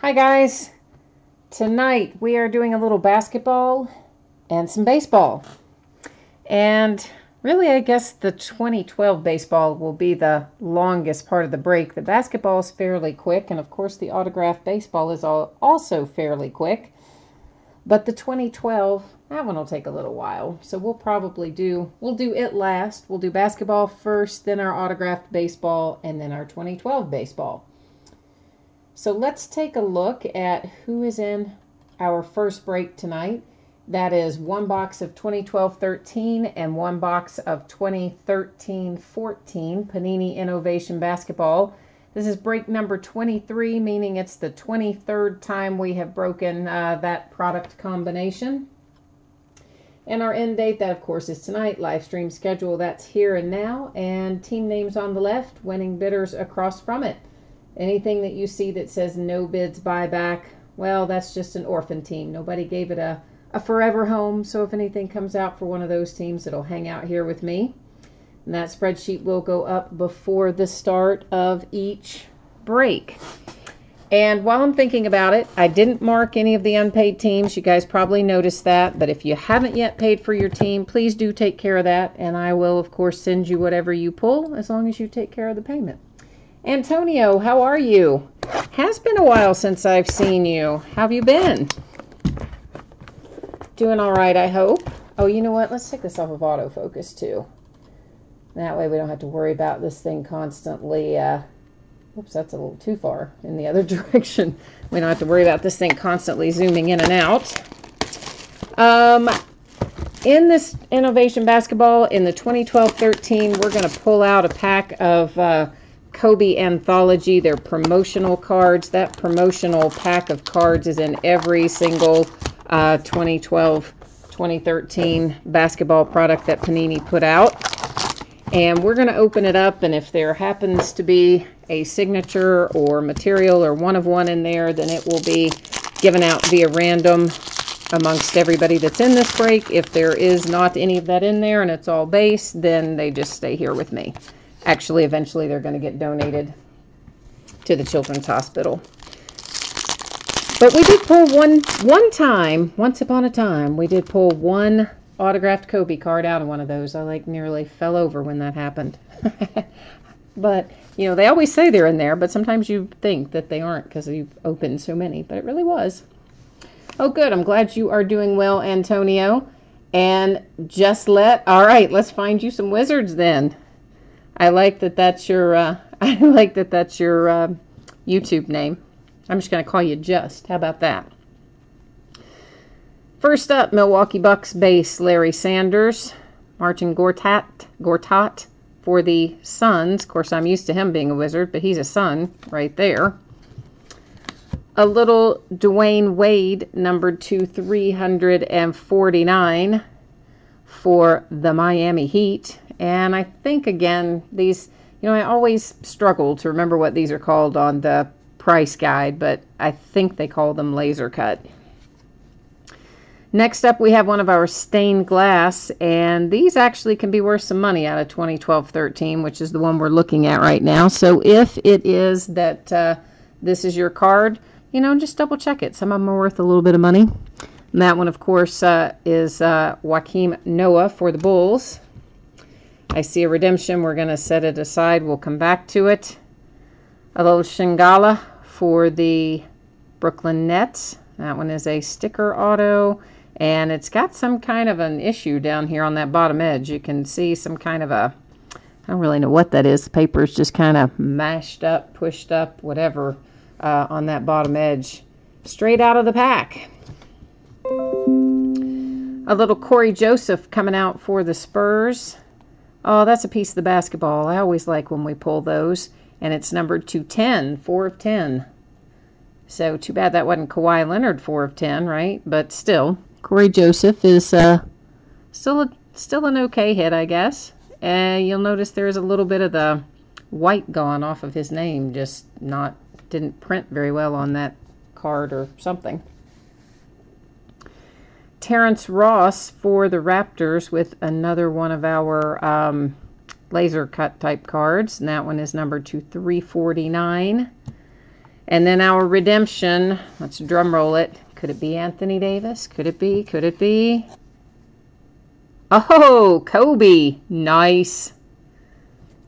Hi guys, tonight we are doing a little basketball and some baseball. And really I guess the 2012 baseball will be the longest part of the break. The basketball is fairly quick, and of course the autographed baseball is also fairly quick. But the 2012, that one will take a little while. So we'll do it last. We'll do basketball first, then our autographed baseball, and then our 2012 baseball. So let's take a look at who is in our first break tonight. That is one box of 2012-13 and one box of 2013-14 Panini Innovation Basketball. This is break number 23, meaning it's the 23rd time we have broken that product combination. And our end date, that of course is tonight. Live stream schedule, that's here and now. And team names on the left, winning bidders across from it. Anything that you see that says no bids buyback, well, that's just an orphan team. Nobody gave it a forever home, so if anything comes out for one of those teams, it'll hang out here with me. And that spreadsheet will go up before the start of each break. And while I'm thinking about it, I didn't mark any of the unpaid teams. You guys probably noticed that, but if you haven't yet paid for your team, please do take care of that, and I will, of course, send you whatever you pull as long as you take care of the payment. Antonio, how are you? Has been a while since I've seen you. How have you been? Doing all right, I hope. Oh, you know what? Let's take this off of autofocus too. That way we don't have to worry about this thing constantly. Oops, that's a little too far in the other direction. We don't have to worry about this thing constantly zooming in and out. In this Innovation Basketball, in the 2012-13, we're going to pull out a pack of Kobe Anthology. They're promotional cards. That promotional pack of cards is in every single 2012-2013 basketball product that Panini put out. And we're going to open it up, and if there happens to be a signature or material or one of one in there, then it will be given out via random amongst everybody that's in this break. If there is not any of that in there and it's all base, then they just stay here with me. Actually, eventually they're going to get donated to the Children's Hospital. But we did pull once upon a time, we did pull one autographed Kobe card out of one of those. I nearly fell over when that happened. But, you know, they always say they're in there, but sometimes you think that they aren't because you've opened so many, but it really was. Oh, good. I'm glad you are doing well, Antonio. And all right, let's find you some wizards then. I like that that's your YouTube name. I'm just going to call you Just. How about that? First up, Milwaukee Bucks base, Larry Sanders. Marcin Gortat for the Suns. Of course, I'm used to him being a Wizard, but he's a Sun right there. A little Dwayne Wade, numbered to 349 for the Miami Heat. And I think, again, these, you know, I always struggle to remember what these are called on the price guide, but I think they call them laser cut. Next up, we have one of our stained glass, and these actually can be worth some money out of 2012-13, which is the one we're looking at right now. So if it is that this is your card, you know, just double check it. Some of them are worth a little bit of money. And that one, of course, is Joakim Noah for the Bulls. I see a redemption. We're going to set it aside. We'll come back to it. A little Shingala for the Brooklyn Nets. That one is a sticker auto, and it's got some kind of an issue down here on that bottom edge. You can see some kind of I don't really know what that is. The paper is just kind of mashed up, pushed up, whatever, on that bottom edge. Straight out of the pack. A little Corey Joseph coming out for the Spurs. Oh, that's a piece of the basketball. I always like when we pull those. And it's numbered to 10, 4 of 10. So too bad that wasn't Kawhi Leonard 4 of 10, right? But still, Corey Joseph is still an okay hit, I guess. You'll notice there's a little bit of the white gone off of his name. Just didn't print very well on that card or something. Terrence Ross for the Raptors with another one of our laser cut type cards. And that one is numbered to 349. And then our redemption, let's drum roll it. Could it be Anthony Davis? Could it be? Could it be? Oh, Kobe. Nice.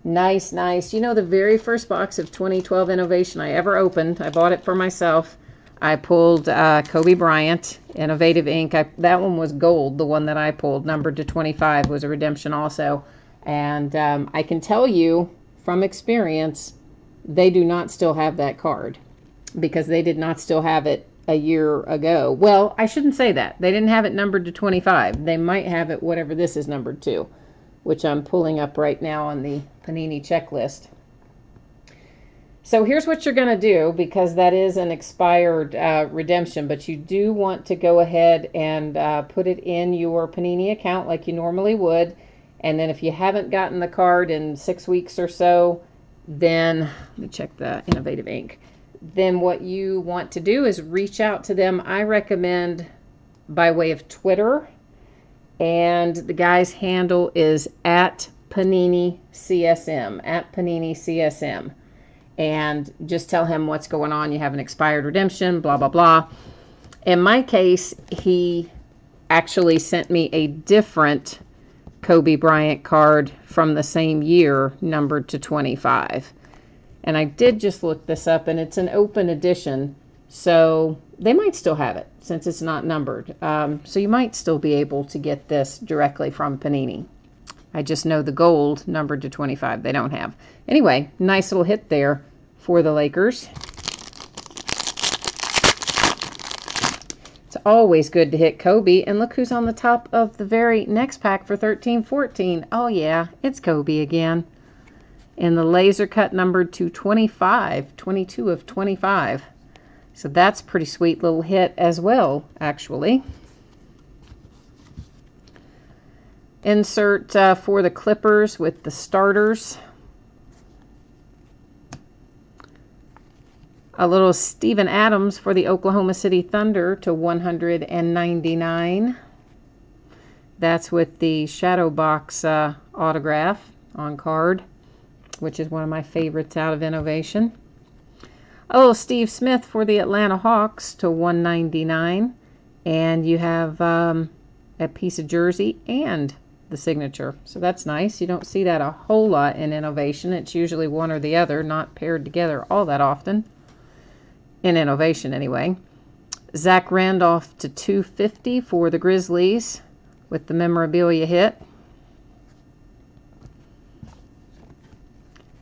Nice, nice. You know, the very first box of 2012 Innovation I ever opened, I bought it for myself. I pulled Kobe Bryant, Innovative Ink. That one was gold. The one that I pulled, numbered to 25, was a redemption also. And I can tell you from experience, they do not still have that card because they did not still have it a year ago. Well, I shouldn't say that. They didn't have it numbered to 25. They might have it whatever this is numbered to, which I'm pulling up right now on the Panini checklist. So here's what you're going to do, because that is an expired redemption, but you do want to go ahead and put it in your Panini account like you normally would. And then if you haven't gotten the card in 6 weeks or so, then, let me check the Innovative Ink. Then what you want to do is reach out to them. I recommend by way of Twitter. And the guy's handle is at Panini CSM, at Panini CSM. And just tell him what's going on. You have an expired redemption, blah, blah, blah. In my case, he actually sent me a different Kobe Bryant card from the same year, numbered to 25. And I did just look this up, and it's an open edition. So they might still have it since it's not numbered. So you might still be able to get this directly from Panini. I just know the gold numbered to 25 they don't have. Anyway, nice little hit there for the Lakers. It's always good to hit Kobe. And look who's on the top of the very next pack for 13-14. Oh yeah, it's Kobe again. And the laser cut numbered to 25, 22 of 25. So that's a pretty sweet little hit as well, actually. Insert for the Clippers with the starters. A little Steven Adams for the Oklahoma City Thunder to 199. That's with the Shadow Box autograph on card, which is one of my favorites out of Innovation. A little Steve Smith for the Atlanta Hawks to 199. And you have a piece of jersey and the signature. So that's nice. You don't see that a whole lot in Innovation. It's usually one or the other, not paired together all that often. In Innovation, anyway. Zach Randolph to 250 for the Grizzlies with the memorabilia hit.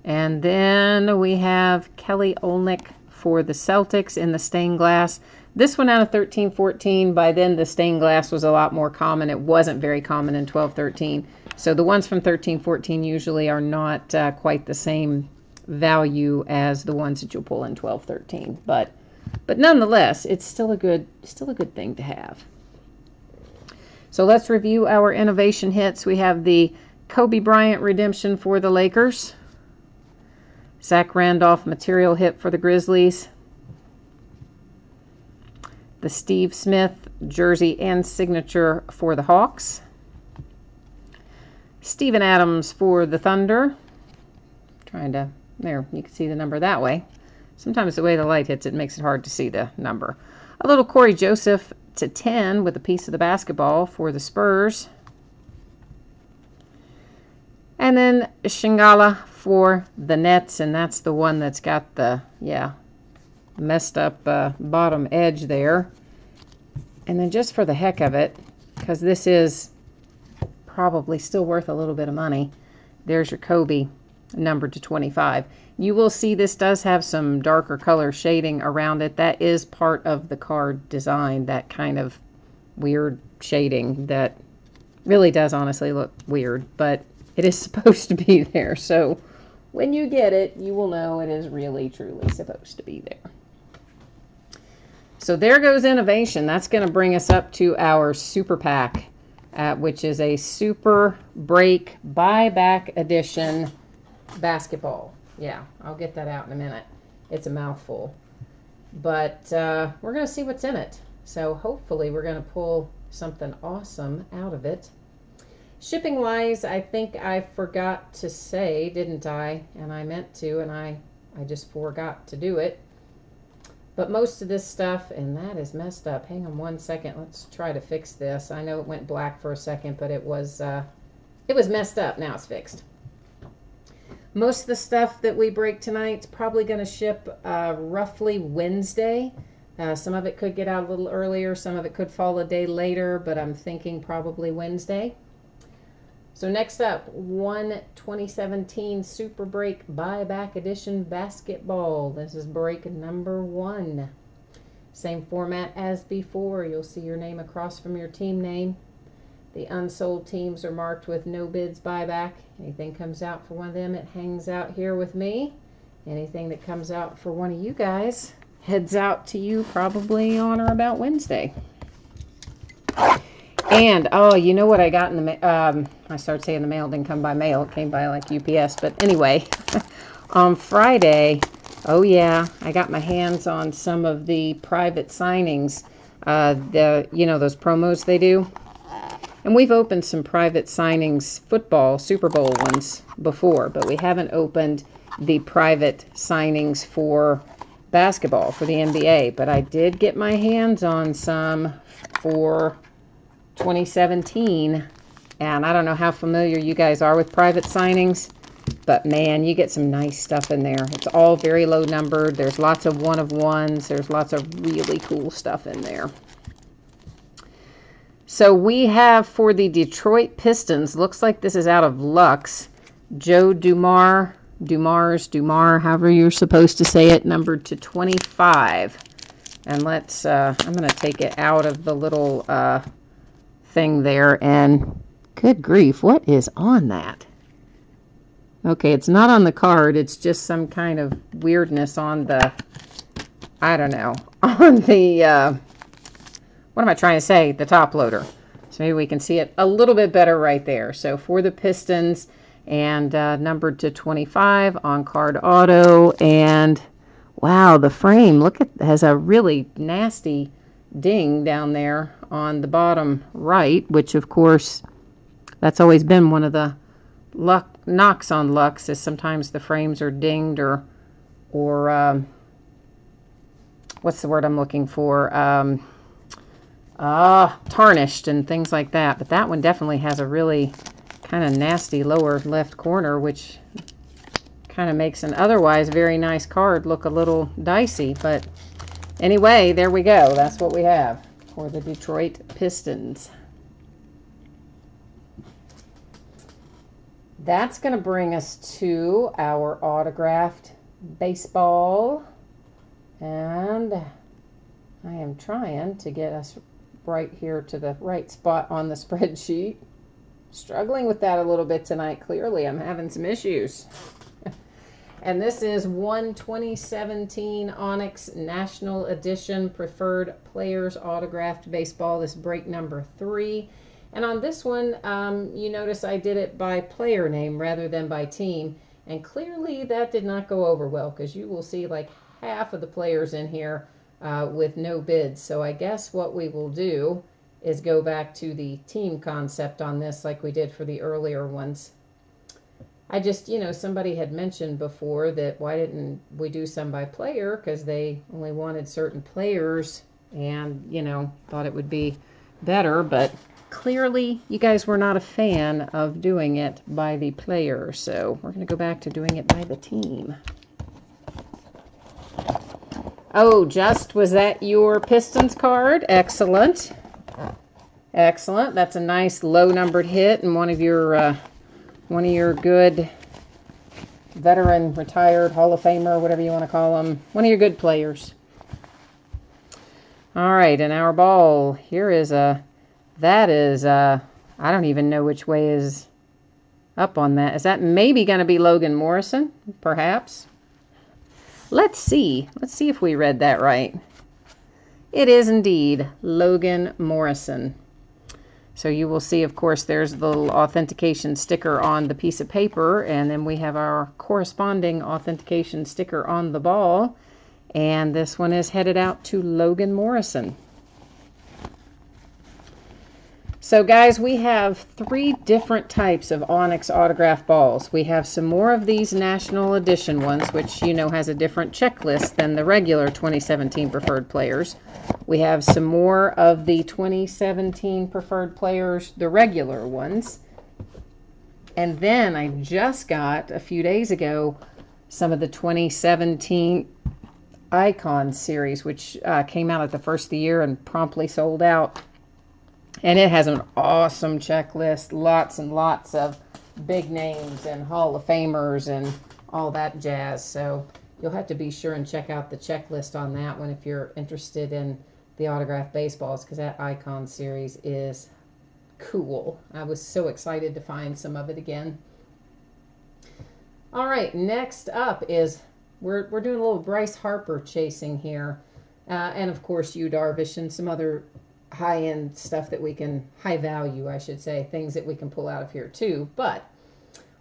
And then we have Kelly Olynyk for the Celtics in the stained glass. This one out of 13-14, by then the stained glass was a lot more common. It wasn't very common in 12-13. So the ones from 13-14 usually are not quite the same value as the ones that you'll pull in 12-13. But nonetheless, it's still a good thing to have. So let's review our Innovation hits. We have the Kobe Bryant redemption for the Lakers. Zach Randolph material hit for the Grizzlies. The Steve Smith jersey and signature for the Hawks. Steven Adams for the Thunder. There, you can see the number that way. Sometimes the way the light hits it makes it hard to see the number. A little Corey Joseph to 10 with a piece of the basketball for the Spurs. And then Shingala for the Nets, and that's the one that's got the, messed up bottom edge there. And then just for the heck of it, because this is probably still worth a little bit of money, there's your Kobe numbered to 25. You will see this does have some darker color shading around it. That is part of the card design, that kind of weird shading that really does honestly look weird, but it is supposed to be there. So when you get it, you will know it is really, truly supposed to be there. So there goes Innovation. That's going to bring us up to our Super Pack, which is a Super Break Buyback Edition basketball. Yeah, I'll get that out in a minute. It's a mouthful. But we're going to see what's in it. So hopefully we're going to pull something awesome out of it. Shipping wise, I think I forgot to say, didn't I? And I meant to, and I just forgot to do it. But most of this stuff, and that is messed up. Hang on one second. Let's try to fix this. I know it went black for a second, but it was messed up. Now it's fixed. Most of the stuff that we break tonight is probably going to ship roughly Wednesday. Some of it could get out a little earlier. Some of it could fall a day later, but I'm thinking probably Wednesday. So next up, 2017 Super Break Buyback Edition Basketball. This is break number 1. Same format as before. You'll see your name across from your team name. The unsold teams are marked with no bids buyback. Anything comes out for one of them, it hangs out here with me. Anything that comes out for one of you guys heads out to you probably on or about Wednesday. And, oh, you know what I got in the mail? I started saying the mail didn't come by mail. It came by like UPS. But anyway, on Friday, oh yeah, I got my hands on some of the private signings. Those promos they do. And we've opened some private signings, football, Super Bowl ones before. But we haven't opened the private signings for basketball, for the NBA. But I did get my hands on some for 2017, and I don't know how familiar you guys are with private signings, but man, you get some nice stuff in there. It's all very low numbered. There's lots of one-of-ones. There's lots of really cool stuff in there. So we have for the Detroit Pistons, looks like this is out of Lux, Joe Dumars, however you're supposed to say it, numbered to 25. And let's, I'm going to take it out of the little thing there, and good grief, what is on that? Okay, it's not on the card, it's just some kind of weirdness on the, I don't know, on the, what am I trying to say? The top loader. So maybe we can see it a little bit better right there. So for the Pistons, and numbered to 25 on card auto, and wow, the frame, look at, has a really nasty ding down there on the bottom right, which of course that's always been one of the knocks on Lux, is sometimes the frames are dinged or what's the word I'm looking for, tarnished and things like that. But that one definitely has a really kind of nasty lower left corner, which kind of makes an otherwise very nice card look a little dicey. But anyway, there we go. That's what we have for the Detroit Pistons. That's going to bring us to our autographed baseball. And I am trying to get us right here to the right spot on the spreadsheet. Struggling with that a little bit tonight. Clearly, I'm having some issues. And this is 2017 Onyx National Edition Preferred Players Autographed Baseball. This is break number 3. And on this one, you notice I did it by player name rather than by team. And clearly that did not go over well, because you will see like half of the players in here with no bids. So I guess what we will do is go back to the team concept on this like we did for the earlier ones. I just, somebody had mentioned before that why didn't we do some by player, because they only wanted certain players and, thought it would be better. But clearly you guys were not a fan of doing it by the player. So we're going to go back to doing it by the team. Oh, was that your Pistons card? Excellent. Excellent. That's a nice low numbered hit, and one of your good veteran, retired, Hall of Famer, whatever you want to call them. One of your good players. All right, and our ball. Here is I don't even know which way is up on that. Is that maybe going to be Logan Morrison? Perhaps. Let's see. Let's see if we read that right. It is indeed Logan Morrison. So you will see, of course, there's the little authentication sticker on the piece of paper, and then we have our corresponding authentication sticker on the ball. And this one is headed out to Logan Morrison. So guys, we have 3 different types of Onyx autograph balls. We have some more of these National Edition ones, which you know has a different checklist than the regular 2017 Preferred Players. We have some more of the 2017 Preferred Players, the regular ones. And then I just got, a few days ago, some of the 2017 Icon series, which came out at the first of the year and promptly sold out. And it has an awesome checklist, lots and lots of big names and Hall of Famers and all that jazz. So you'll have to be sure and check out the checklist on that one if you're interested in the autographed baseballs, because that Icon series is cool. I was so excited to find some of it again. All right, next up is we're doing a little Bryce Harper chasing here. And of course, Yu Darvish and some other high-end stuff that we can, high value, I should say, things that we can pull out of here too. But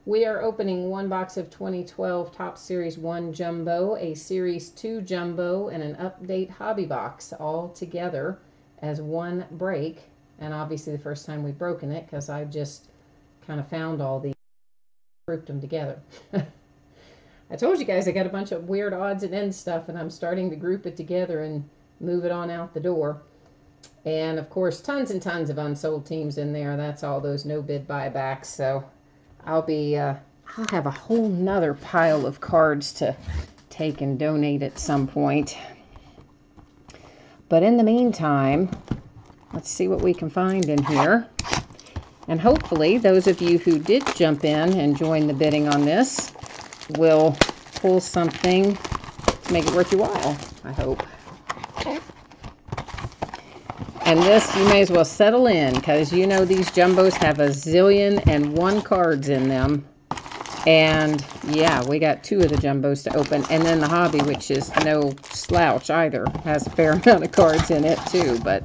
we are opening one box of 2012 Topps Series 1 Jumbo, a Series 2 Jumbo, and an Update Hobby Box all together as one break. And obviously the first time we've broken it, because I just kind of found all these, grouped them together. I told you guys I got a bunch of weird odds and ends stuff, and I'm starting to group it together and move it on out the door. And of course, tons and tons of unsold teams in there. That's all those no bid buybacks. So I'll have a whole nother pile of cards to take and donate at some point. But in the meantime, let's see what we can find in here. And hopefully those of you who did jump in and join the bidding on this will pull something to make it worth your while, I hope. And this, you may as well settle in, because you know these jumbos have a zillion and 1 cards in them. And yeah, we got 2 of the jumbos to open. And then the hobby, which is no slouch either, has a fair amount of cards in it too, but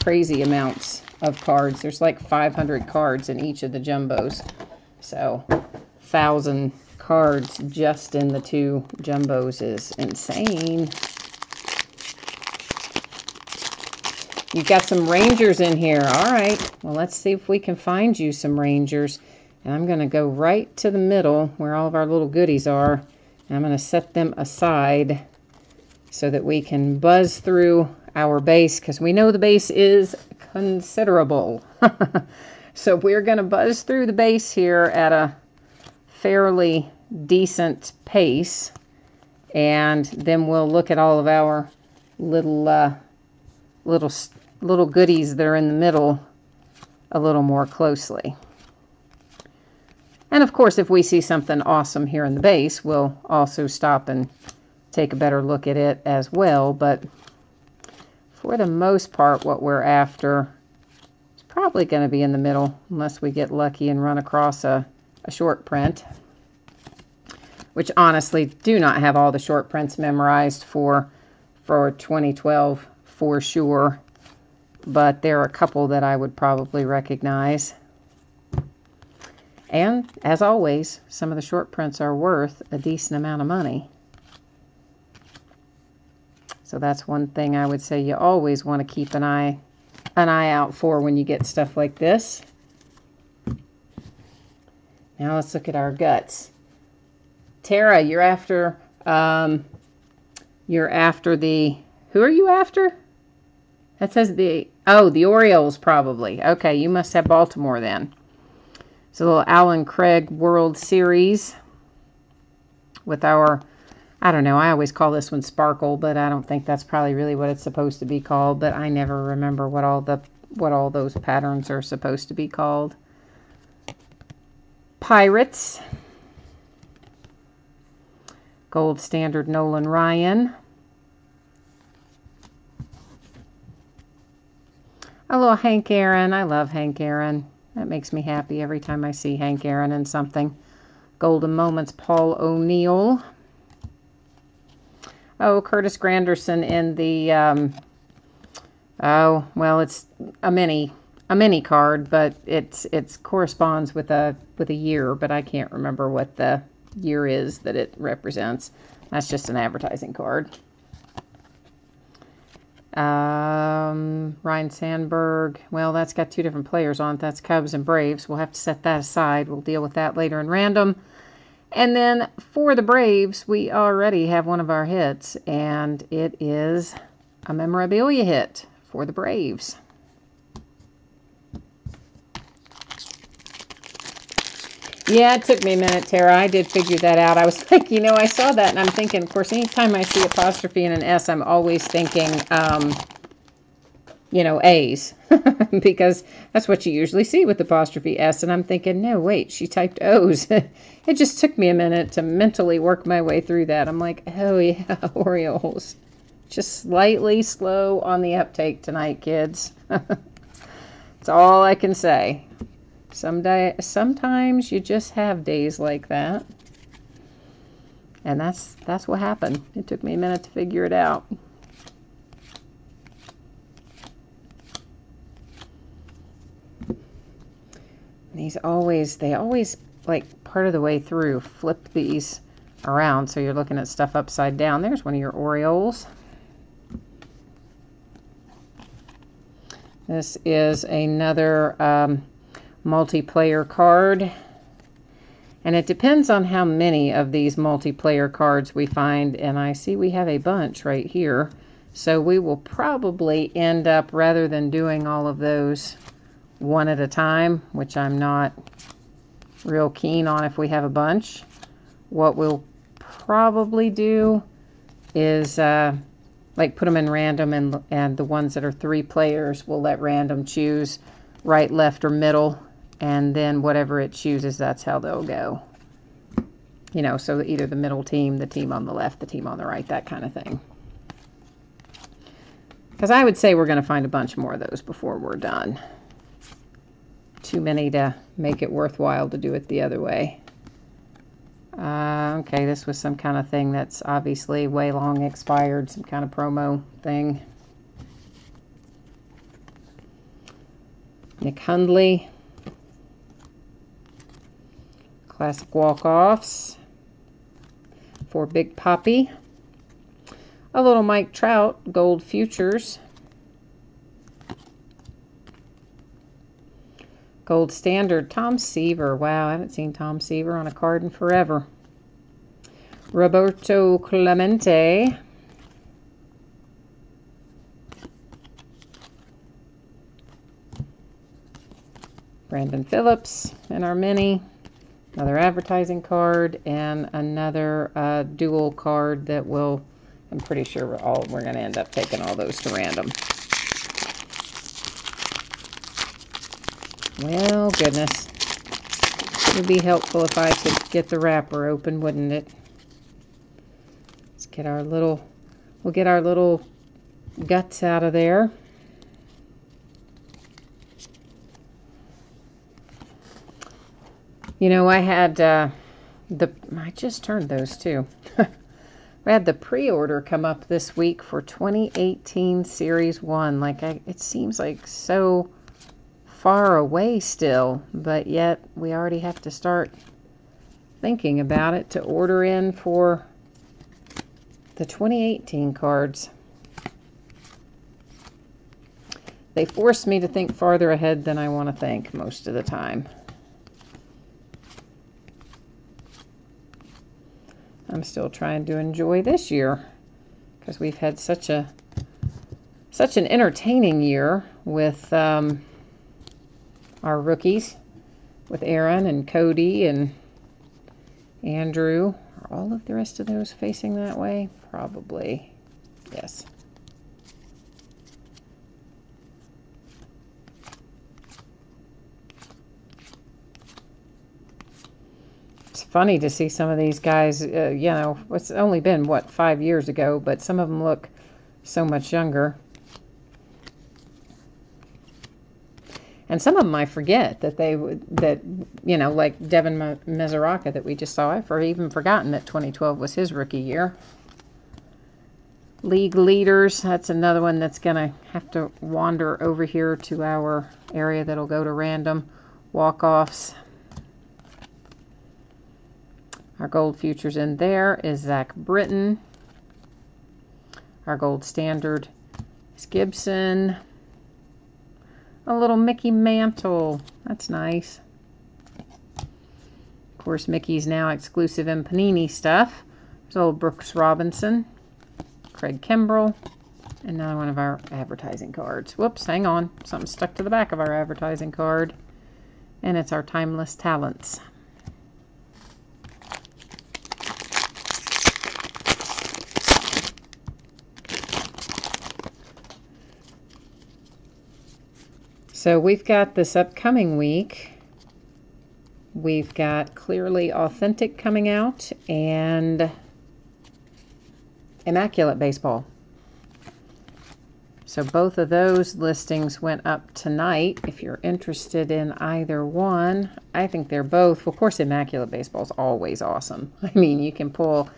crazy amounts of cards. There's like 500 cards in each of the jumbos. So 1,000 cards just in the 2 jumbos is insane. You've got some Rangers in here. All right. Well, let's see if we can find you some Rangers. And I'm going to go right to the middle where all of our little goodies are. And I'm going to set them aside so that we can buzz through our base, because we know the base is considerable. So we're going to buzz through the base here at a fairly decent pace. And then we'll look at all of our little goodies that are in the middle a little more closely. And of course, if we see something awesome here in the base, we'll also stop and take a better look at it as well. But for the most part, what we're after is probably going to be in the middle, unless we get lucky and run across a short print, which honestly do not have all the short prints memorized for 2012 for sure. But there are a couple that I would probably recognize. And, as always, some of the short prints are worth a decent amount of money. So that's one thing I would say you always want to keep an eye out for when you get stuff like this. Now let's look at our guts. Tara, you're after the... Who are you after? That says the Orioles probably. Okay, you must have Baltimore then. It's a little Alan Craig World Series with our, I don't know, I always call this one Sparkle, but I don't think that's probably really what it's supposed to be called, but I never remember what all those patterns are supposed to be called. Pirates. Gold Standard Nolan Ryan. A little Hank Aaron. I love Hank Aaron. That makes me happy every time I see Hank Aaron in something. Golden Moments, Paul O'Neill. Oh, Curtis Granderson in the, oh, well, it's a mini card, but it's corresponds with a year, but I can't remember what the year is that it represents. That's just an advertising card. Ryan Sandberg. Well, that's got two different players on it. That's Cubs and Braves. We'll have to set that aside. We'll deal with that later in random. And then for the Braves, we already have one of our hits, and it is a memorabilia hit for the Braves. Yeah, it took me a minute, Tara. I did figure that out. I was like, I saw that, and I'm thinking, of course, anytime I see apostrophe and an S, I'm always thinking, A's. Because that's what you usually see with apostrophe S. And I'm thinking, no, wait, she typed O's. It just took me a minute to mentally work my way through that. I'm like, oh, yeah, Orioles. Just slightly slow on the uptake tonight, kids. That's all I can say. Sometimes you just have days like that. And that's what happened. It took me a minute to figure it out. They always, like, part of the way through, flip these around so you're looking at stuff upside down. There's one of your Orioles. This is another multiplayer card. And it depends on how many of these multiplayer cards we find. And I see we have a bunch right here. So we will probably end up, rather than doing all of those one at a time, which I'm not real keen on if we have a bunch, what we'll probably do is like put them in random, and the ones that are 3 players, we'll let random choose right, left, or middle, and then whatever it chooses, that's how they'll go. So either the middle team, the team on the left, the team on the right, that kind of thing. Because I would say we're going to find a bunch more of those before we're done. Too many to make it worthwhile to do it the other way. Okay, this was some kind of thing that's obviously way long expired, some kind of promo thing. Nick Hundley. Classic walk-offs for Big Poppy. A little Mike Trout, Gold Futures. Gold Standard, Tom Seaver. Wow, I haven't seen Tom Seaver on a card in forever. Roberto Clemente. Brandon Phillips in our mini. Another advertising card and another dual card that will, I'm pretty sure we're going to end up taking all those to random. Well, goodness. It would be helpful if I could get the wrapper open, wouldn't it? Let's get our little, we'll get our little guts out of there. I had I just turned those too. We had the pre-order come up this week for 2018 Series 1. It seems like so far away still, but yet we already have to start thinking about it to order in for the 2018 cards. They force me to think farther ahead than I want to think most of the time. I'm still trying to enjoy this year because we've had such an entertaining year with our rookies, with Aaron and Cody and Andrew. Are all of the rest of those facing that way? Probably. Yes. It's funny to see some of these guys, it's only been, 5 years ago, but some of them look so much younger. And some of them I forget like Devin Mesoraca that we just saw. I've even forgotten that 2012 was his rookie year. League leaders, that's another one that's going to have to wander over here to our area that'll go to random. Walk-offs. Our gold futures in there is Zach Britton. Our gold standard is Gibson. a little Mickey mantle. That's nice. Of course, Mickey's now exclusive in Panini stuff. There's old Brooks Robinson, Craig Kimbrell, and another one of our advertising cards. Whoops, hang on. Something stuck to the back of our advertising card. And it's our Timeless Talents. So we've got this upcoming week, we've got Clearly Authentic coming out and Immaculate Baseball. So both of those listings went up tonight. If you're interested in either one, I think they're both. Well, of course, Immaculate Baseball is always awesome. I mean, you can pull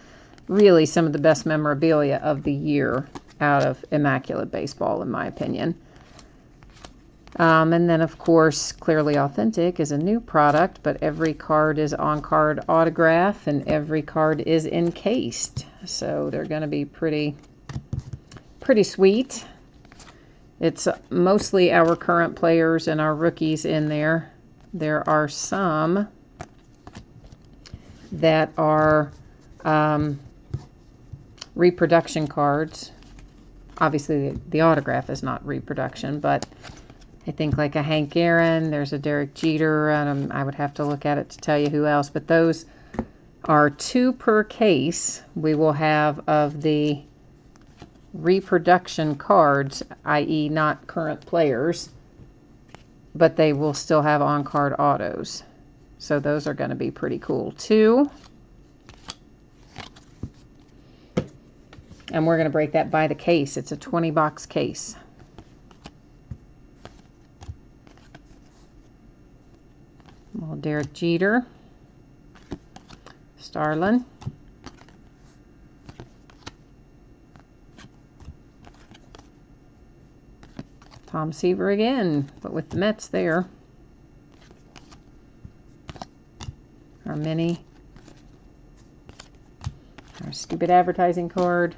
really some of the best memorabilia of the year out of Immaculate Baseball, in my opinion. And then, of course, Clearly Authentic is a new product, but every card is on-card autograph and every card is encased. So they're going to be pretty sweet. It's mostly our current players and our rookies in there. There are some that are reproduction cards. Obviously, the autograph is not reproduction, but I think like a Hank Aaron, there's a Derek Jeter, I would have to look at it to tell you who else, but those are 2 per case we will have of the reproduction cards, i.e. not current players, but they will still have on-card autos. So those are going to be pretty cool too. And we're going to break that by the case. It's a 20-box case. Well, Derek Jeter, Starlin, Tom Seaver again, but with the Mets there. Our mini, our stupid advertising card.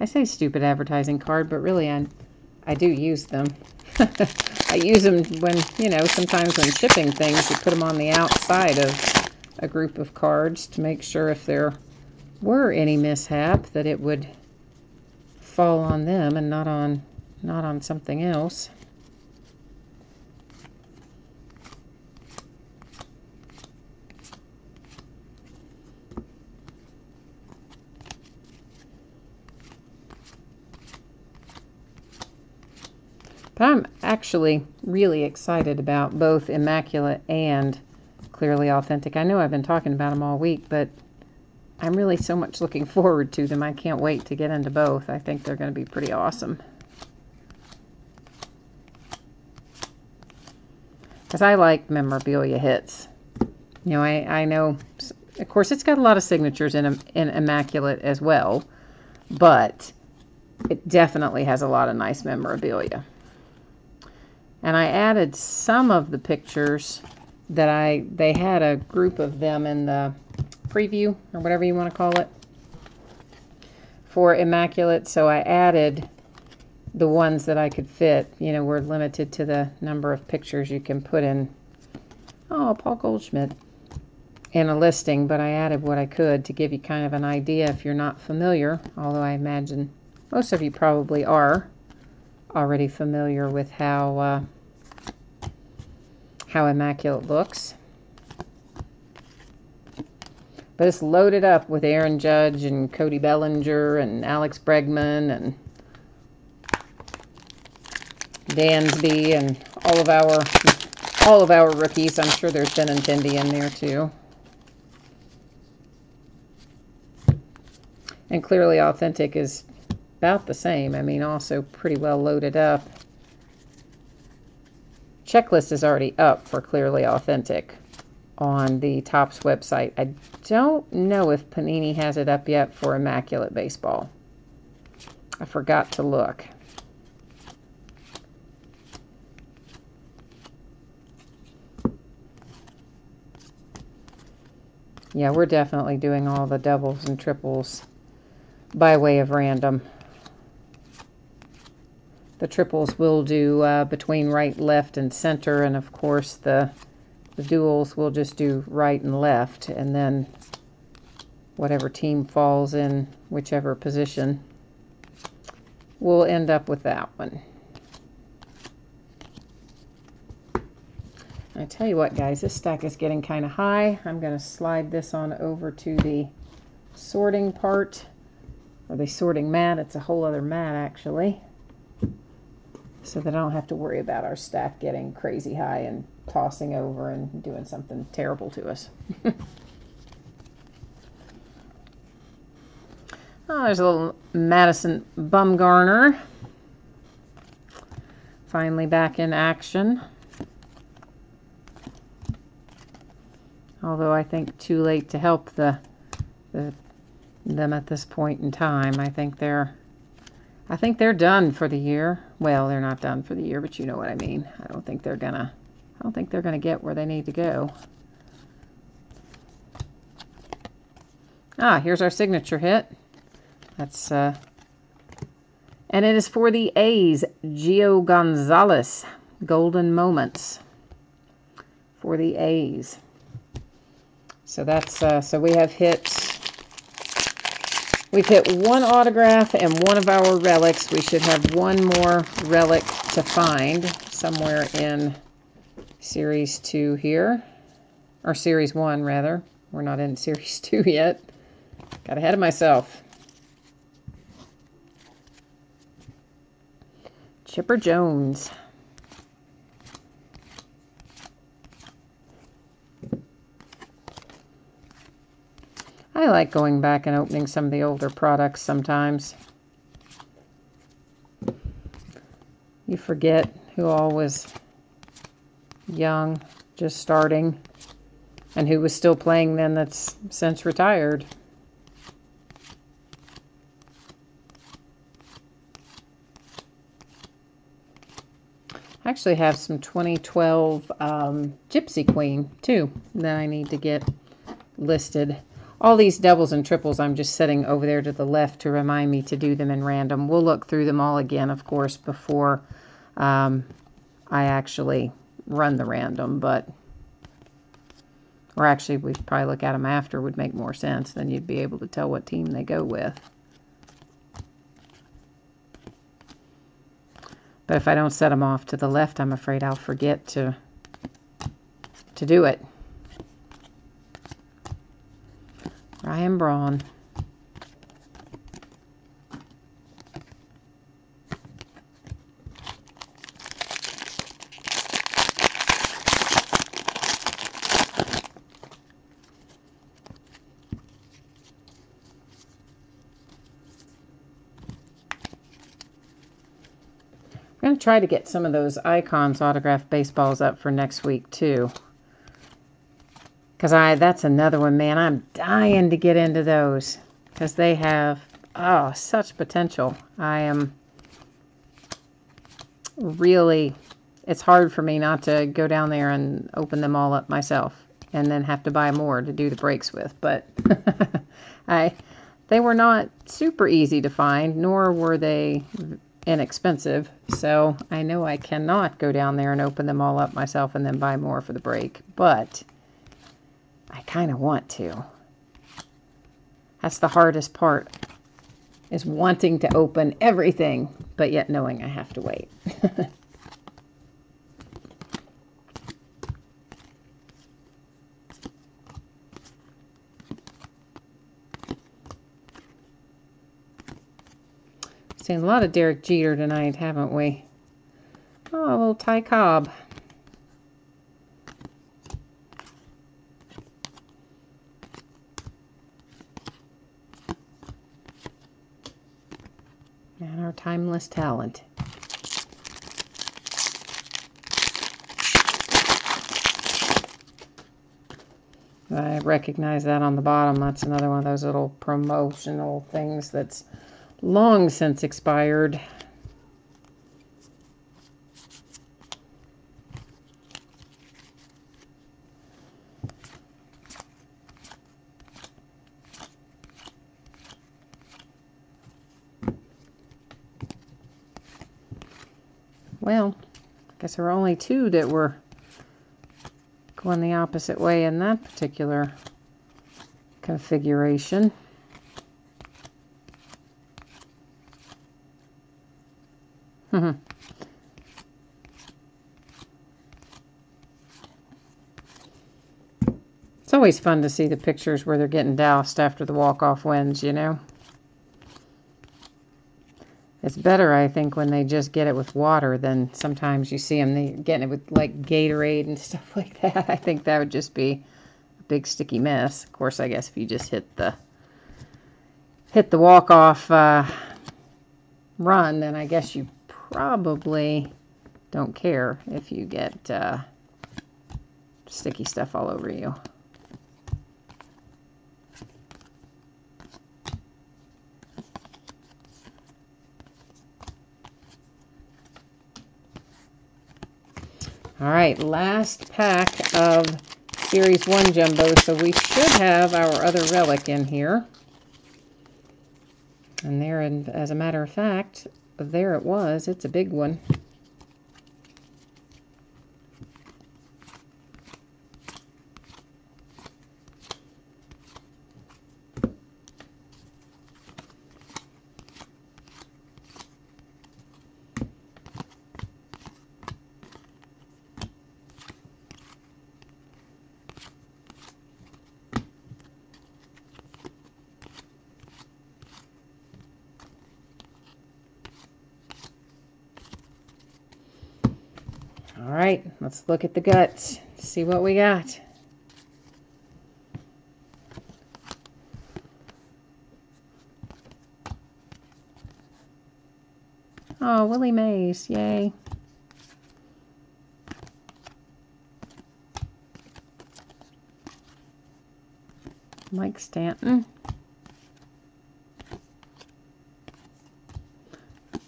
I say stupid advertising card, but really I do use them. I use them when, sometimes when shipping things, you put them on the outside of a group of cards to make sure if there were any mishap that it would fall on them and not on something else. But I'm actually really excited about both Immaculate and Clearly Authentic. I know I've been talking about them all week, but I'm really so much looking forward to them. I can't wait to get into both. I think they're going to be pretty awesome. Because I like memorabilia hits. I know, of course, it's got a lot of signatures in Immaculate as well, but it definitely has a lot of nice memorabilia. And I added some of the pictures that they had a group of them in the preview, or whatever you want to call it, for Immaculate. So I added the ones that I could fit. We're limited to the number of pictures you can put in. Oh, Paul Goldschmidt in a listing, but I added what I could to give you kind of an idea if you're not familiar, although I imagine most of you probably are already familiar with how Immaculate looks. But it's loaded up with Aaron Judge and Cody Bellinger and Alex Bregman and Dansby and all of our rookies. I'm sure there's Benintendi in there too. And Clearly Authentic is about the same. I mean, also pretty well loaded up. Checklist is already up for Clearly Authentic on the Topps website. I don't know if Panini has it up yet for Immaculate Baseball. I forgot to look. Yeah, we're definitely doing all the doubles and triples by way of random. The triples will do between right, left, and center, and of course the duals will just do right and left, and then whatever team falls in whichever position, we'll end up with that one. I tell you what, guys, this stack is getting kind of high. I'm going to slide this on over to the sorting part, or the sorting mat. It's a whole other mat, actually, so that I don't have to worry about our stack getting crazy high and tossing over and doing something terrible to us. Oh, there's a little Madison Bumgarner. Finally back in action. Although I think too late to help them at this point in time. I think they're done for the year. Well, they're not done for the year, but you know what I mean. I don't think they're gonna get where they need to go. Ah, here's our signature hit. That's and it is for the A's, Gio Gonzalez, Golden Moments for the A's. So that's so we've hit one autograph and one of our relics. We should have one more relic to find somewhere in Series 2 here, or Series 1 rather. We're not in Series 2 yet. Got ahead of myself. Chipper Jones. I like going back and opening some of the older products sometimes. You forget who all was young, just starting, and who was still playing then that's since retired. I actually have some 2012 Gypsy Queen, too, that I need to get listed. All these doubles and triples I'm just setting over there to the left to remind me to do them in random. We'll look through them all again, of course, before I actually run the random, or actually we'd probably look at them after, would make more sense. Then you'd be able to tell what team they go with. But if I don't set them off to the left, I'm afraid I'll forget to do it. Ryan Braun. I'm going to try to get some of those Icons autographed baseballs up for next week, too. Because that's another one, man. I'm dying to get into those. Because they have, oh, such potential. I am really, it's hard for me not to go down there and open them all up myself. And then have to buy more to do the breaks with. But they were not super easy to find, nor were they inexpensive, so I know I cannot go down there and open them all up myself and then buy more for the break, but I kind of want to. That's the hardest part, is wanting to open everything, but yet knowing I have to wait. Seen a lot of Derek Jeter tonight, haven't we? Oh, a little Ty Cobb. And our timeless talent. I recognize that on the bottom. That's another one of those little promotional things that's long since expired. well, I guess there were only two that were going the opposite way in that particular configuration. It's always fun to see the pictures where they're getting doused after the walk-off wins, you know. It's better, I think, when they just get it with water than sometimes you see them getting it with, like, Gatorade and stuff like that. I think that would just be a big sticky mess. Of course, I guess if you just hit the walk-off run, then I guess you probably don't care if you get sticky stuff all over you. All right, last pack of Series 1 Jumbo, so we should have our other relic in here. And there, as a matter of fact, there it was. It's a big one. All right, let's look at the guts, see what we got. Oh, Willie Mays, yay. Mike Stanton.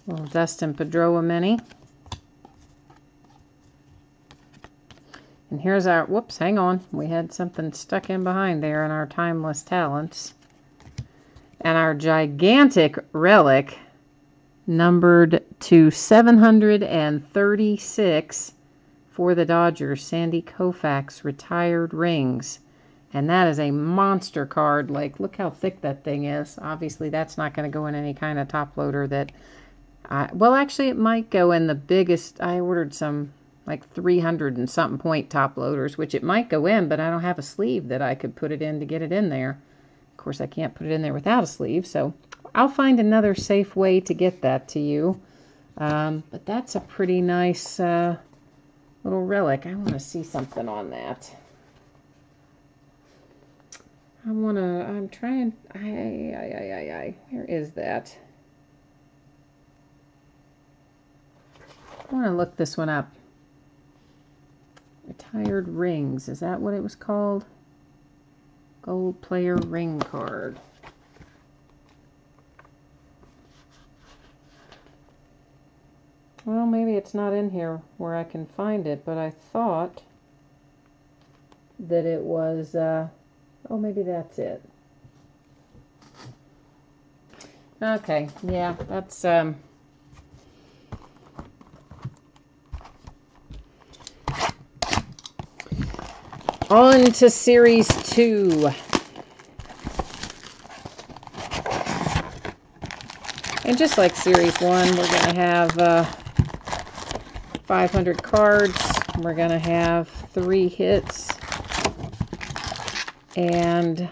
Little Dustin Pedroia mini. And here's our, whoops, hang on. We had something stuck in behind there in our Timeless Talents. And our gigantic relic, numbered to 736 for the Dodgers, Sandy Koufax Retired Rings. And that is a monster card. Like, look how thick that thing is. Obviously, that's not going to go in any kind of top loader that... well, actually, it might go in the biggest... I ordered some, like, 300 and something point top loaders, which it might go in, but I don't have a sleeve that I could put it in to get it in there. Of course, I can't put it in there without a sleeve, so I'll find another safe way to get that to you. But that's a pretty nice little relic. I want to see something on that. I'm trying, where is that? I want to look this one up. Retired Rings, is that what it was called? Gold Player Ring Card. Well, maybe it's not in here where I can find it, but I thought that it was, oh, maybe that's it. Okay, yeah, that's, on to Series 2. And just like Series 1, we're going to have 500 cards. We're going to have 3 hits and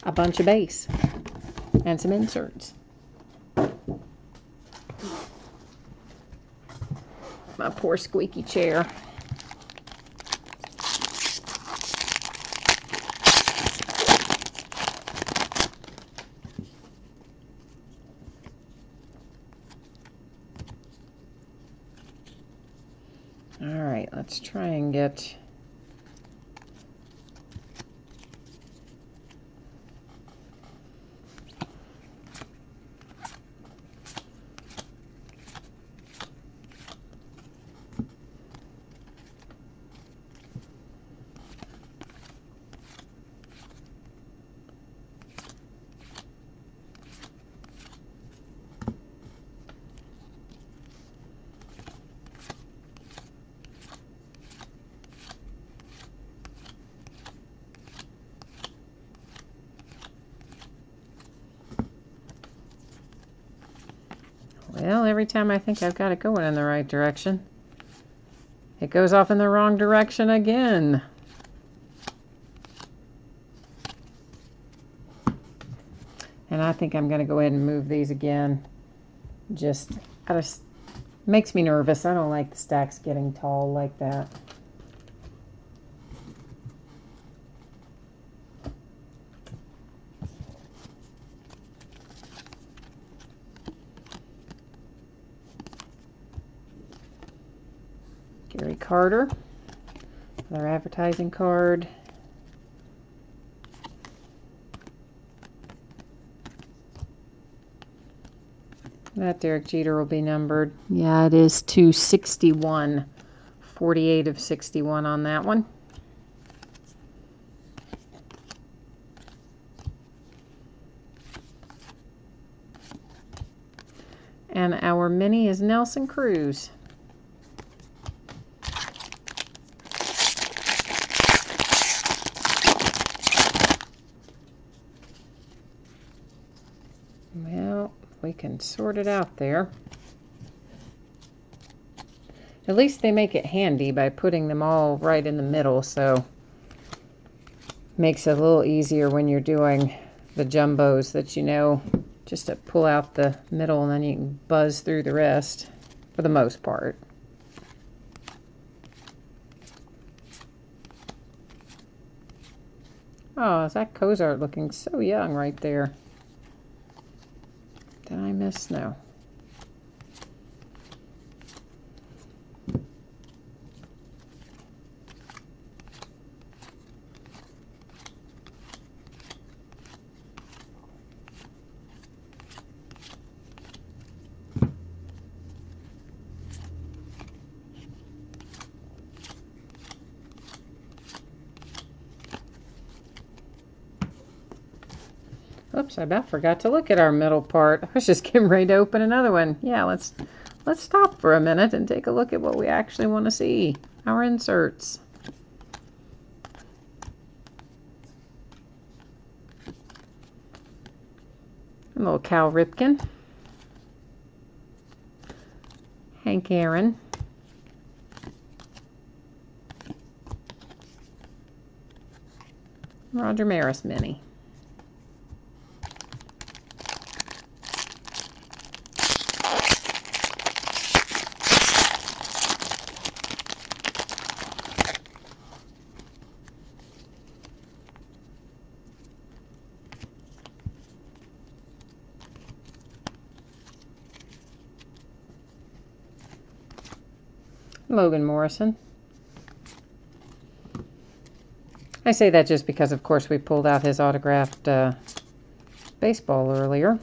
a bunch of base and some inserts. My poor squeaky chair. All right, let's try and get Well, every time I think I've got it going in the right direction, it goes off in the wrong direction again. And I think I'm going to go ahead and move these again. Just makes me nervous. I don't like the stacks getting tall like that. Gary Carter, another advertising card. That Derek Jeter will be numbered. Yeah, it is 261. 48 of 61 on that one. And our mini is Nelson Cruz. Well, we can sort it out there. At least they make it handy by putting them all right in the middle, so makes it a little easier when you're doing the jumbos that you know just to pull out the middle and then you can buzz through the rest for the most part. Oh, Zach Cozart looking so young right there. Did I miss? No. Oops, I about forgot to look at our middle part. I was just getting ready to open another one. Yeah, let's stop for a minute and take a look at what we actually want to see. Our inserts. A little Cal Ripken. Hank Aaron. Roger Maris mini. Logan Morrison. I say that just because, of course, we pulled out his autographed baseball earlier.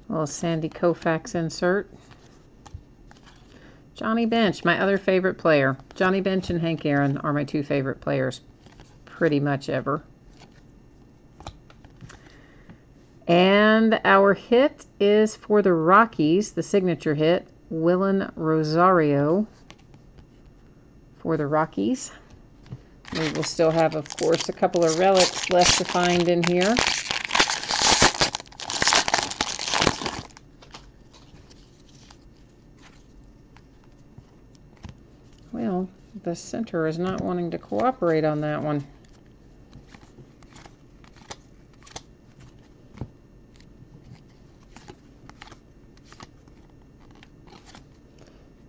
A little Sandy Koufax insert. Johnny Bench, my other favorite player. Johnny Bench and Hank Aaron are my two favorite players pretty much ever. And our hit is for the Rockies, the signature hit, Willen Rosario for the Rockies. We will still have, of course, a couple of relics left to find in here. Well, the center is not wanting to cooperate on that one.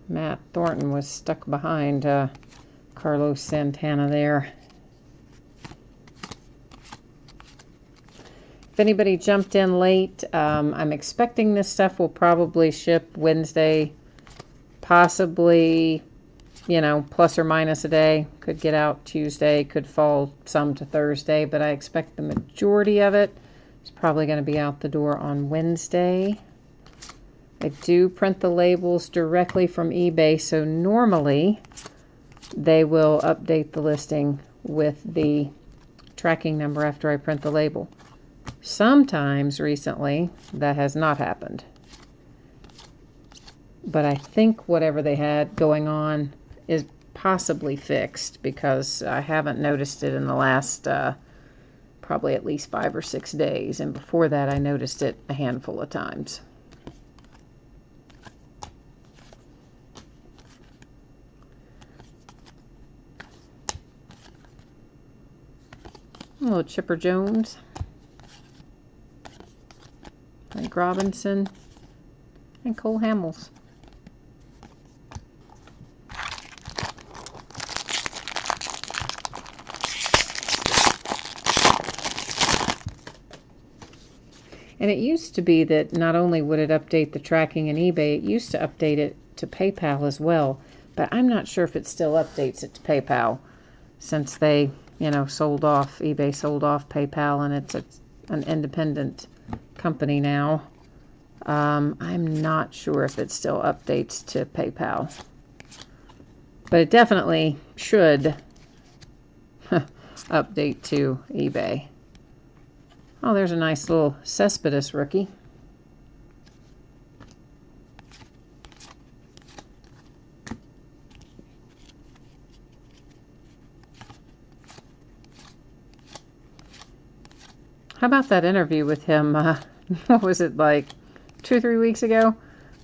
Matt Thornton was stuck behind Carlos Santana there. if anybody jumped in late, I'm expecting this stuff will probably ship Wednesday, possibly, you know, plus or minus a day. Could get out Tuesday, could fall some to Thursday, but I expect the majority of it is probably going to be out the door on Wednesday. I do print the labels directly from eBay, so normally they will update the listing with the tracking number after I print the label. Sometimes recently that has not happened. But I think whatever they had going on is possibly fixed, because I haven't noticed it in the last probably at least 5 or 6 days. And before that I noticed it a handful of times. A little Chipper Jones, Frank Robinson, and Cole Hamels. And it used to be that not only would it update the tracking in eBay, it used to update it to PayPal as well. But I'm not sure if it still updates it to PayPal, since they, you know, sold off, eBay sold off PayPal, and it's an independent company now. I'm not sure if it still updates to PayPal, but it definitely should update to eBay. Oh, there's a nice little Cespedes rookie. How about that interview with him? What was it, like 2 or 3 weeks ago,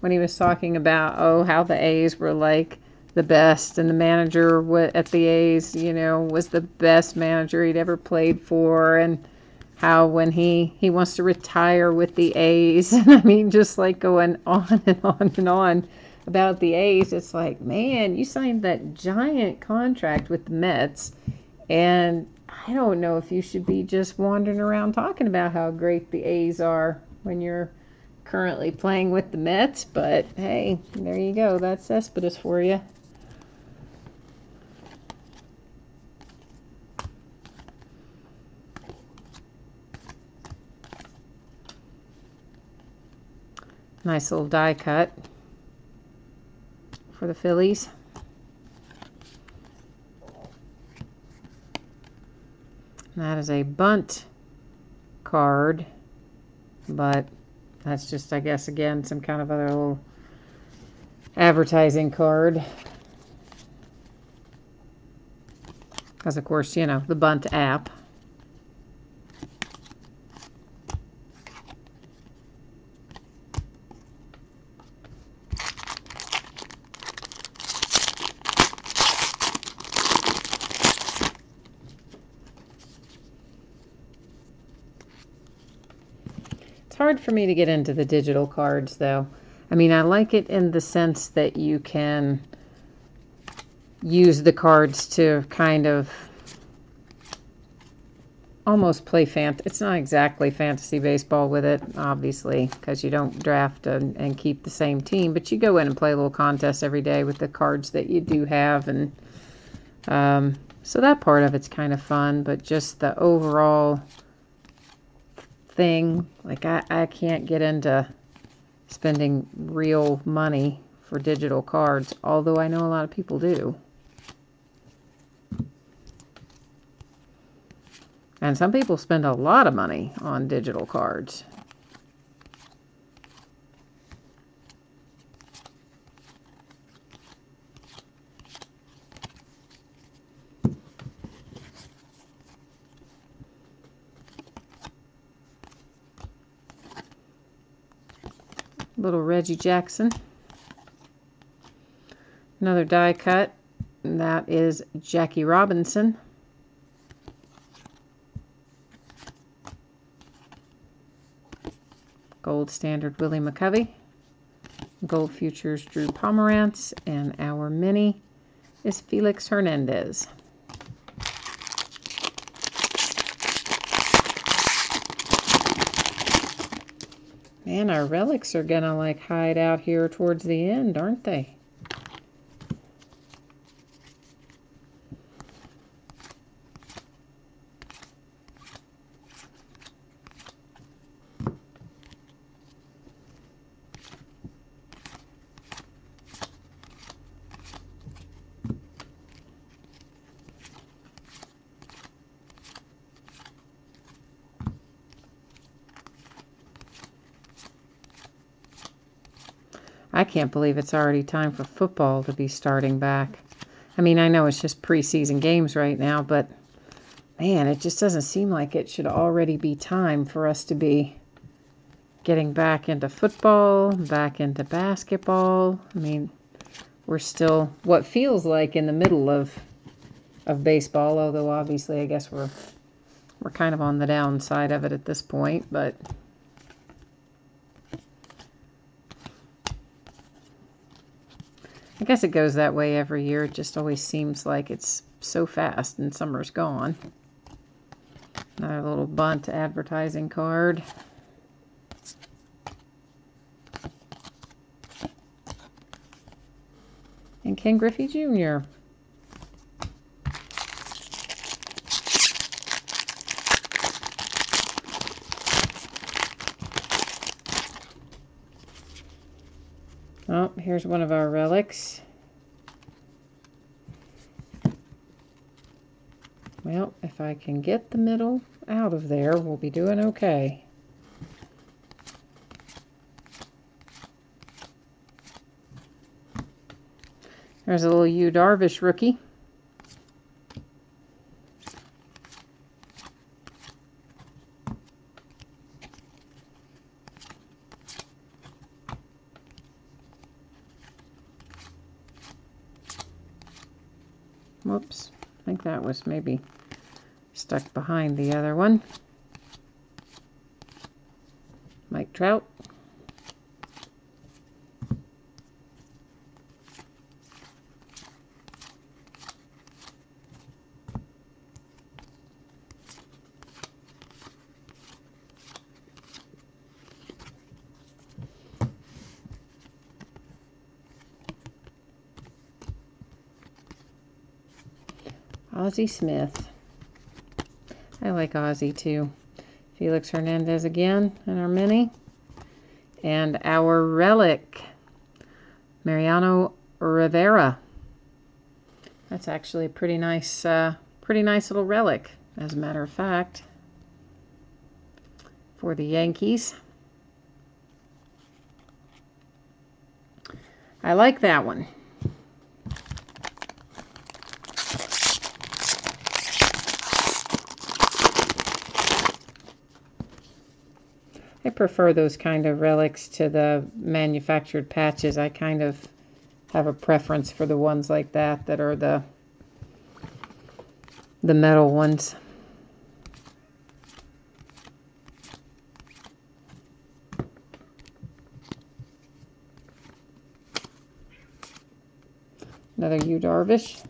when he was talking about, how the A's were like the best, and the manager at the A's, you know, was the best manager he'd ever played for, and how when he wants to retire with the A's. And I mean, just like going on and on and on about the A's. It's like, man, you signed that giant contract with the Mets, and I don't know if you should be just wandering around talking about how great the A's are when you're currently playing with the Mets. But hey, there you go. That's Cespedes for you. Nice little die cut for the Phillies. And that is a bunt card, but that's just, I guess, again, some kind of other little advertising card. Because, of course, you know, the Bunt app. It's hard for me to get into the digital cards, though. I mean, I like it in the sense that you can use the cards to kind of almost play it's not exactly fantasy baseball with it, obviously, because you don't draft and keep the same team, but you go in and play a little contest every day with the cards that you do have, and so that part of it's kind of fun. But just the overall thing, like I can't get into spending real money for digital cards, although I know a lot of people do. And some people spend a lot of money on digital cards. Little Reggie Jackson. Another die cut, and that is Jackie Robinson. Gold Standard Willie McCovey. Gold Futures Drew Pomerantz. And our mini is Felix Hernandez. Man, our relics are gonna like hide out here towards the end, aren't they? I can't believe it's already time for football to be starting back. I mean, I know it's just preseason games right now, but man, it just doesn't seem like it should already be time for us to be getting back into football, back into basketball. I mean, we're still what feels like in the middle of baseball, although obviously I guess we're kind of on the downside of it at this point, but I guess it goes that way every year. It just always seems like it's so fast and summer's gone. Another little bunt advertising card. And Ken Griffey Jr. Oh, here's one of our relics. Well, if I can get the middle out of there, we'll be doing okay. There's a little Yu Darvish rookie. Whoops, I think that was maybe stuck behind the other one. Mike Trout. Ozzie Smith. I like Ozzie too. Felix Hernandez again in our mini. And our relic, Mariano Rivera. That's actually a pretty nice little relic, as a matter of fact, for the Yankees. I like that one. I prefer those kind of relics to the manufactured patches. I kind of have a preference for the ones like that that are the metal ones. Another Yu Darvish.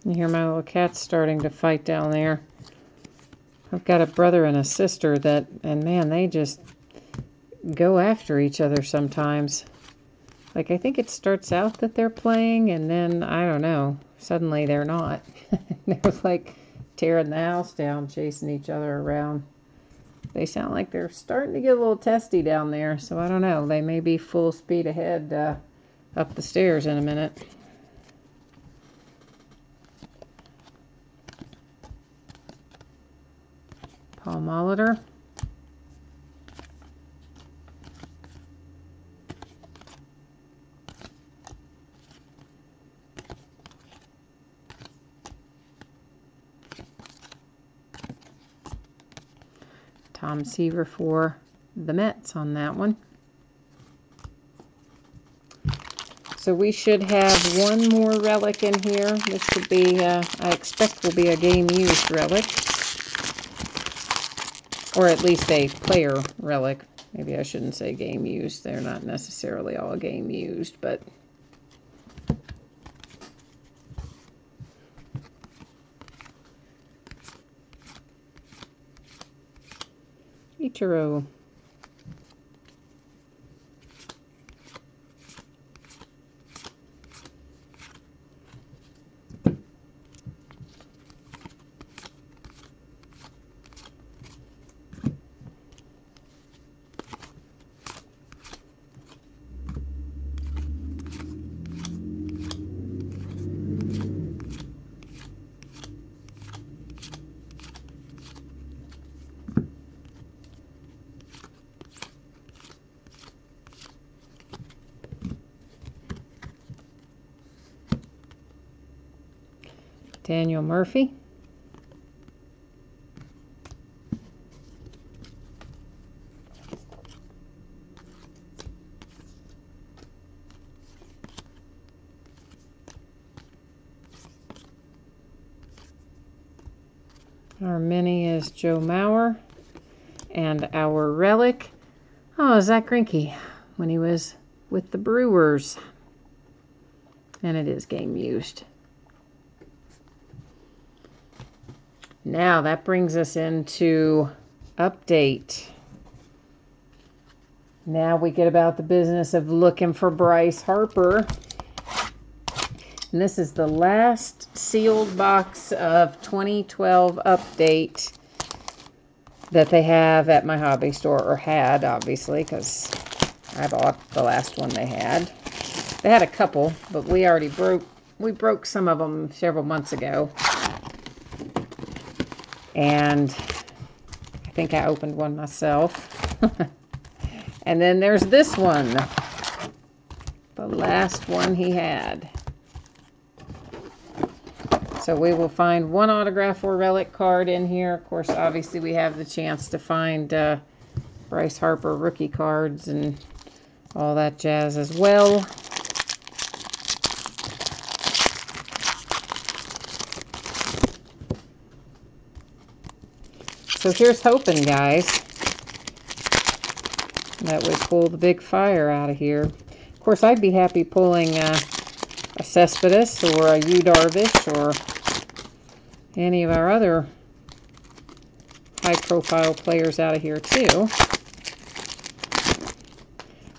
You hear my little cats starting to fight down there. I've got a brother and a sister that, and man, they just go after each other sometimes. Like, I think it starts out that they're playing, and then, I don't know, suddenly they're not. They're like tearing the house down, chasing each other around. They sound like they're starting to get a little testy down there, so I don't know. They may be full speed ahead up the stairs in a minute. Paul Molitor. Tom Seaver for the Mets on that one. So we should have one more relic in here. This should be, I expect will be a game used relic. Or at least a player relic. Maybe I shouldn't say game used. They're not necessarily all game used, but... Ichiro. Daniel Murphy. Our mini is Joe Mauer. And our relic, oh, Zach Greinke when he was with the Brewers. And it is game used. Now that brings us into update. Now we get about the business of looking for Bryce Harper. And this is the last sealed box of 2012 update that they have at my hobby store, or had, obviously, because I bought the last one they had. They had a couple, but we already broke some of them several months ago. And I think I opened one myself. And then there's this one. The last one he had. So we will find one autograph or relic card in here. Of course, obviously we have the chance to find Bryce Harper rookie cards and all that jazz as well. So here's hoping, guys, that we pull the big fire out of here. Of course, I'd be happy pulling a Cespedes or a Yu Darvish or any of our other high-profile players out of here, too.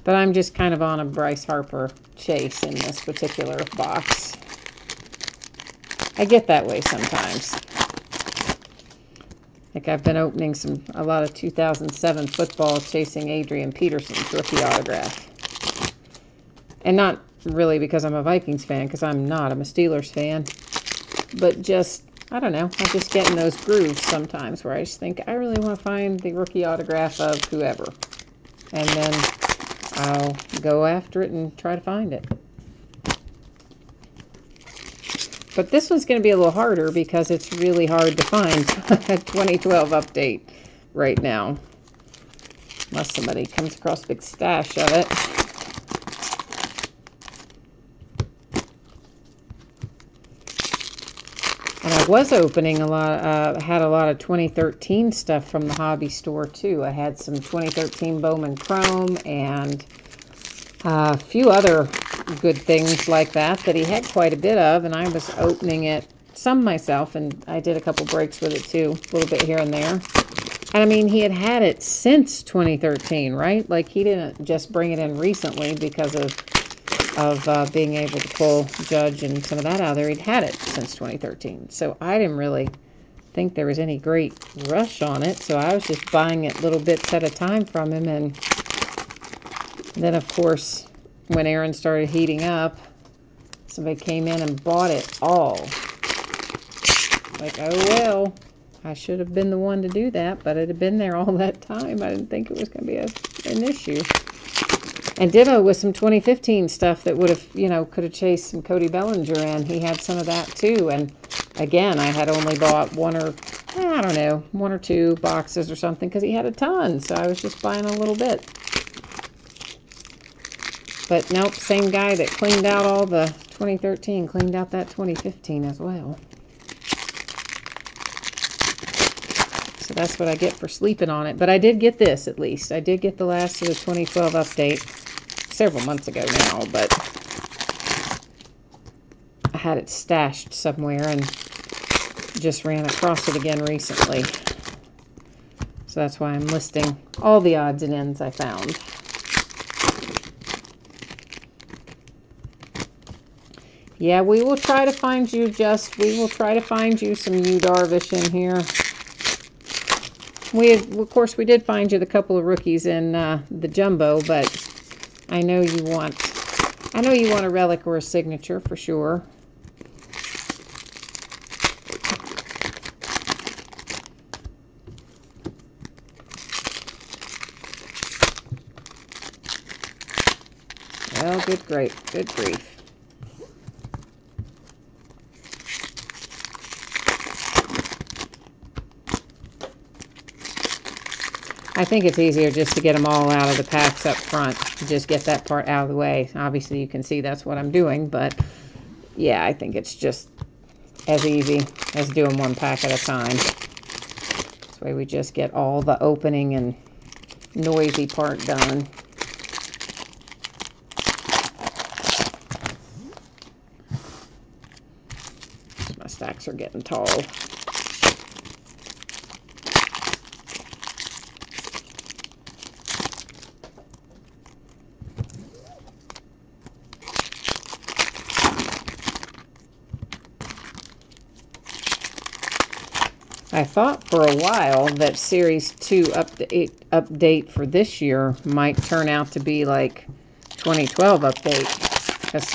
But I'm just kind of on a Bryce Harper chase in this particular box. I get that way sometimes. Like I've been opening a lot of 2007 football chasing Adrian Peterson's rookie autograph. And not really because I'm a Vikings fan, because I'm not. I'm a Steelers fan. But just, I don't know, I just get in those grooves sometimes where I just think, I really want to find the rookie autograph of whoever. And then I'll go after it and try to find it. But this one's going to be a little harder because it's really hard to find a 2012 update right now. Unless somebody comes across a big stash of it. And I was opening a lot, had a lot of 2013 stuff from the hobby store too. I had some 2013 Bowman Chrome and a few other good things like that he had quite a bit of, and I was opening it some myself, and I did a couple breaks with it too, a little bit here and there. And I mean, he had it since 2013, right? Like he didn't just bring it in recently because of being able to pull Judge and some of that out of there. He'd had it since 2013, so I didn't really think there was any great rush on it, so I was just buying it little bits at a time from him. And then of course, when Aaron started heating up, somebody came in and bought it all. Like, oh well, I should have been the one to do that, but it had been there all that time. I didn't think it was going to be an issue. And ditto with some 2015 stuff that would have, you know, could have chased some Cody Bellinger in. He had some of that too. And again, I had only bought one or two boxes or something because he had a ton. So I was just buying a little bit. But nope, same guy that cleaned out all the 2013 cleaned out that 2015 as well. So that's what I get for sleeping on it. But I did get this, at least. I did get the last of the 2012 update several months ago now, but I had it stashed somewhere and just ran across it again recently. So that's why I'm listing all the odds and ends I found. Yeah, we will try to find you, we will try to find you some Yu Darvish in here. Of course, we did find you the couple of rookies in the jumbo, but I know you want a relic or a signature for sure. Well, good grief, good grief. I think it's easier just to get them all out of the packs up front. Just get that part out of the way. Obviously, you can see that's what I'm doing, but yeah, I think it's just as easy as doing one pack at a time. This way we just get all the opening and noisy part done. My stacks are getting tall. I thought for a while that Series 2 update for this year might turn out to be like 2012 update. Because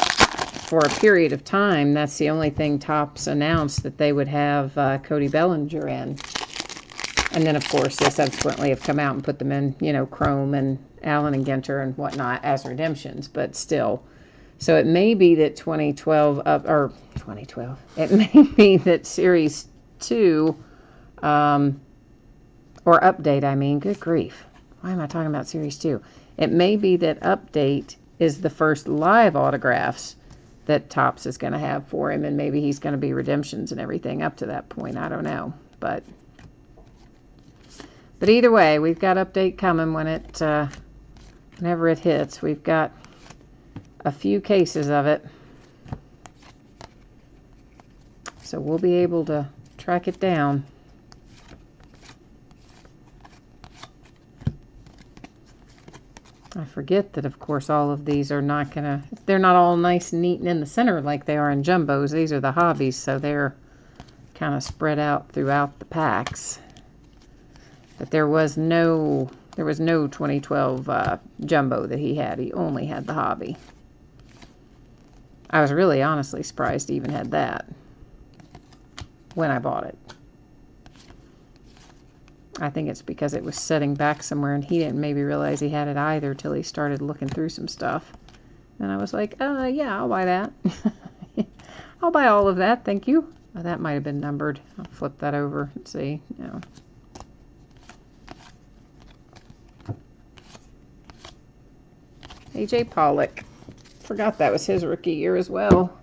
for a period of time, that's the only thing Topps announced that they would have Cody Bellinger in. And then, of course, they subsequently have come out and put them in, you know, Chrome and Allen and Ginter and whatnot as redemptions. But still. So it may be that 2012, it may be that Series 2... or update, I mean, good grief. Why am I talking about Series 2? It may be that update is the first live autographs that Topps is going to have for him, and maybe he's going to be redemptions and everything up to that point. I don't know, but either way, we've got update coming whenever it hits. We've got a few cases of it, so we'll be able to track it down. I forget that, of course, all of these are not they're not all nice and neat and in the center like they are in jumbos. These are the hobbies, so they're kind of spread out throughout the packs. But there was no 2012 jumbo that he had. He only had the hobby. I was really honestly surprised he even had that when I bought it. I think it's because it was setting back somewhere and he didn't maybe realize he had it either till he started looking through some stuff. And I was like, yeah, I'll buy that. I'll buy all of that, thank you. Oh, that might have been numbered. I'll flip that over and see. No. AJ Pollock. Forgot that was his rookie year as well.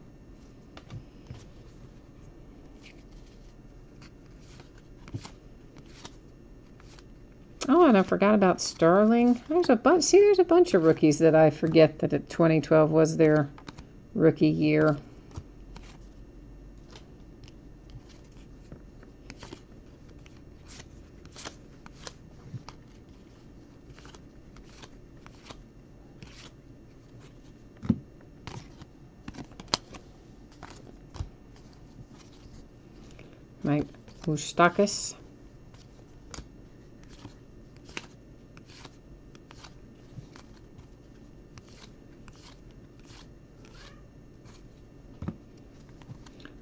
Oh, and I forgot about Starling. There's a bunch. See, there's a bunch of rookies that I forget that 2012 was their rookie year. Mike Moustakas.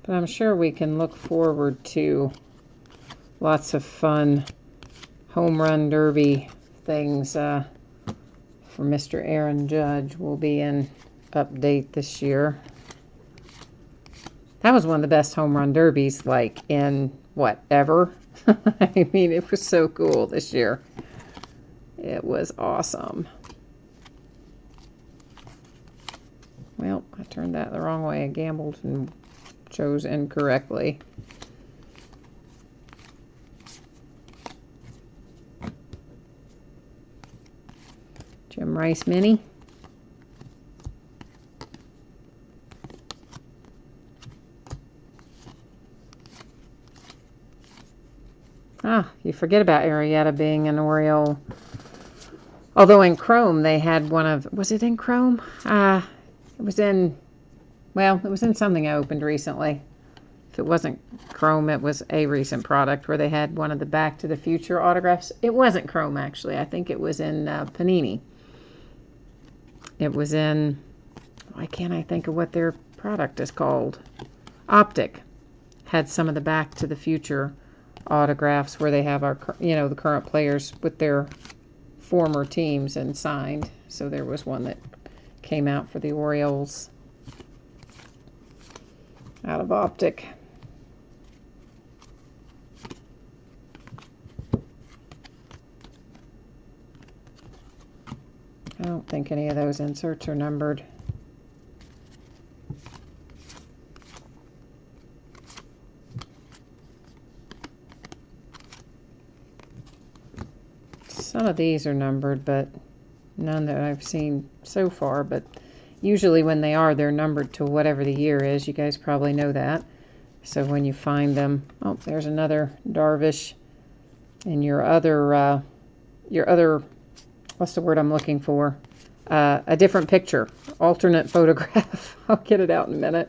But I'm sure we can look forward to lots of fun home run derby things for Mr. Aaron Judge. Will be in update this year. That was one of the best home run derbies, like, in, what, ever? I mean, it was so cool this year. It was awesome. Well, I turned that the wrong way. I gambled and chose incorrectly. Jim Rice Mini. Ah, you forget about Arrieta being an Oriole. Although in Chrome they had one of, was it in Chrome? It was in, well, it was in something I opened recently. If it wasn't Chrome, it was a recent product where they had one of the Back to the Future autographs. It wasn't Chrome, actually. I think it was in Panini. It was in, why can't I think of what their product is called? Optic had some of the Back to the Future autographs where they have our, the current players with their former teams and signed. So there was one that came out for the Orioles out of Optic. I don't think any of those inserts are numbered. Some of these are numbered, but none that I've seen so far. But usually when they are, they're numbered to whatever the year is. You guys probably know that. So when you find them, oh, there's another Darvish. And your other, what's the word I'm looking for? A different picture, alternate photograph. I'll get it out in a minute.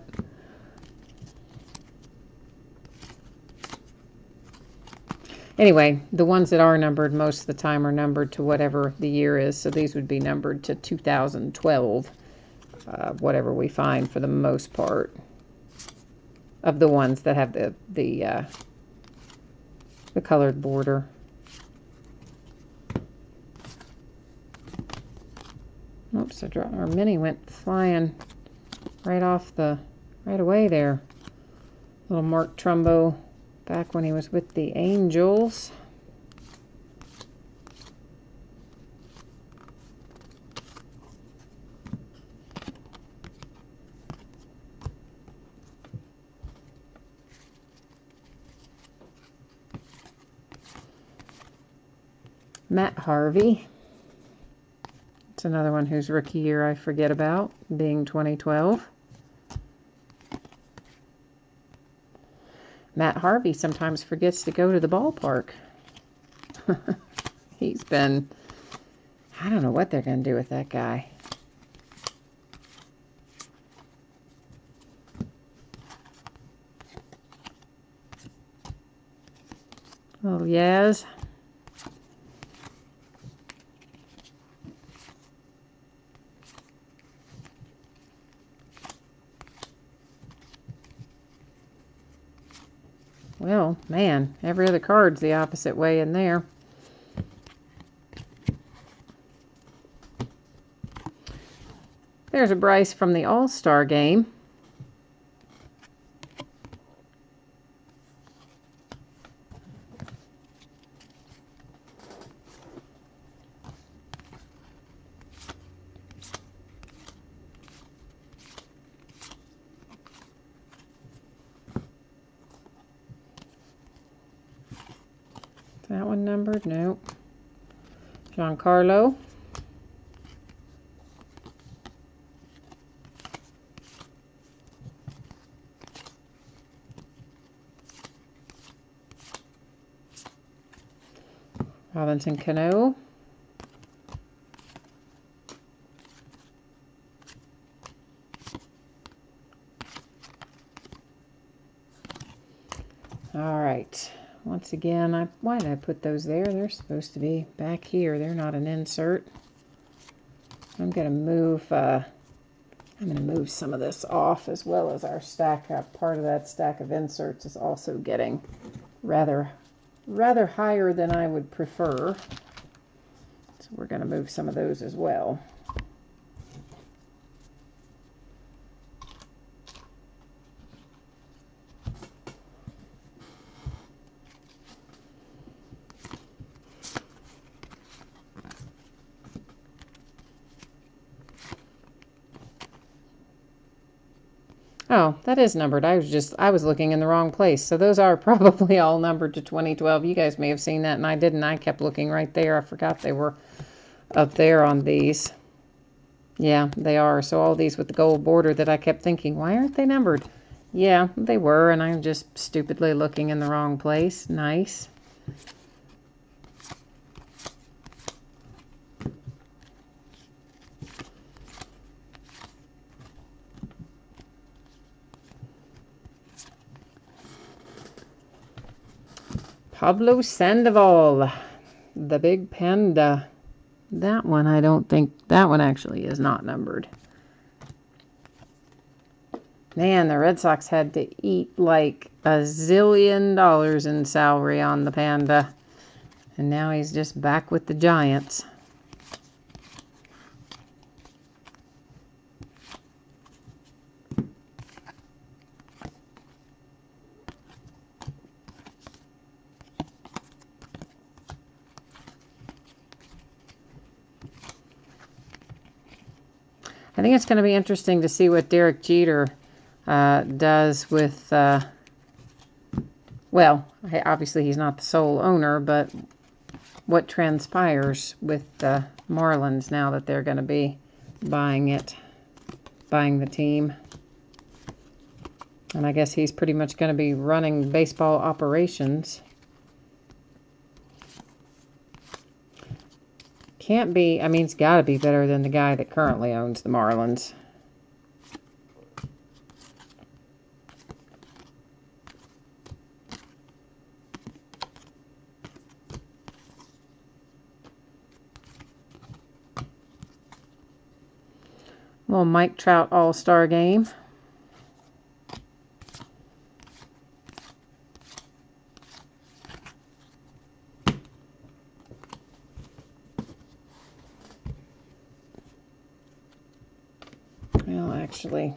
Anyway, the ones that are numbered most of the time are numbered to whatever the year is. So these would be numbered to 2012, whatever we find for the most part of the ones that have the colored border. Oops, our mini went flying right away there. Little Mark Trumbo back when he was with the Angels. Matt Harvey. It's another one whose rookie year I forget about, being 2012. Matt Harvey sometimes forgets to go to the ballpark. He's been, I don't know what they're going to do with that guy. Oh, yes. Well, man, every other card's the opposite way in there. There's a Bryce from the All-Star game. Is that one numbered? No. Giancarlo. Robinson Cano. All right. Once again, why did I put those there? They're supposed to be back here. They're not an insert. I'm going to move some of this off, as well as our stack. Part of that stack of inserts is also getting rather higher than I would prefer. So we're going to move some of those as well. Oh, that is numbered. I was looking in the wrong place. So those are probably all numbered to 2012. You guys may have seen that, and I didn't. I kept looking right there. I forgot they were up there on these. Yeah, they are. So all these with the gold border that I kept thinking, why aren't they numbered? Yeah, they were, and I'm just stupidly looking in the wrong place. Nice. Pablo Sandoval, the big panda. That one, I don't think, that one actually is not numbered. Man, the Red Sox had to eat like $1 zillion in salary on the panda. And now he's just back with the Giants. I think it's going to be interesting to see what Derek Jeter does with, well, obviously he's not the sole owner, but what transpires with the Marlins now that they're going to be buying the team. And I guess he's pretty much going to be running baseball operations. Can't be, I mean, it's got to be better than the guy that currently owns the Marlins. Little Mike Trout All-Star Game. Well, actually,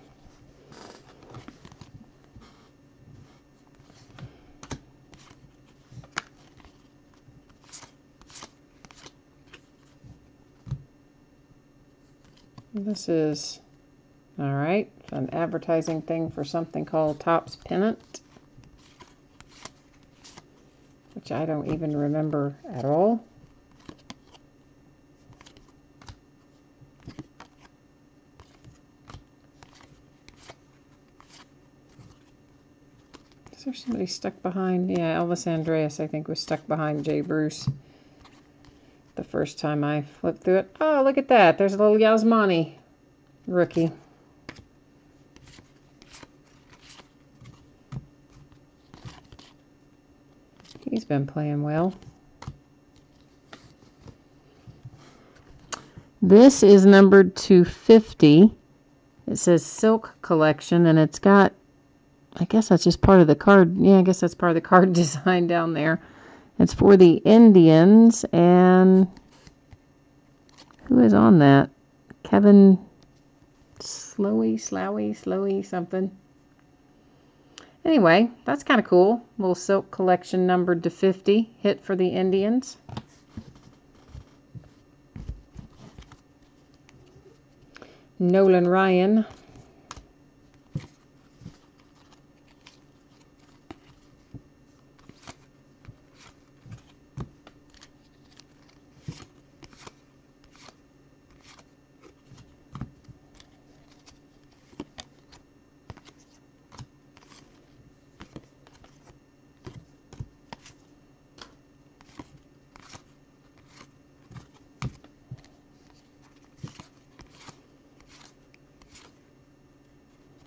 this is, all right, an advertising thing for something called Topps Pennant, which I don't even remember at all. Is there somebody stuck behind? Yeah, Elvis Andreas, I think, was stuck behind Jay Bruce the first time I flipped through it. Oh, look at that. There's a little Yasmani rookie. He's been playing well. This is numbered to 50. It says Silk Collection, and it's got, I guess that's just part of the card. Yeah, I guess that's part of the card design down there. It's for the Indians, and who is on that? Kevin Slowy, something. Anyway, that's kind of cool. Little Silk Collection numbered to 50. Hit for the Indians. Nolan Ryan.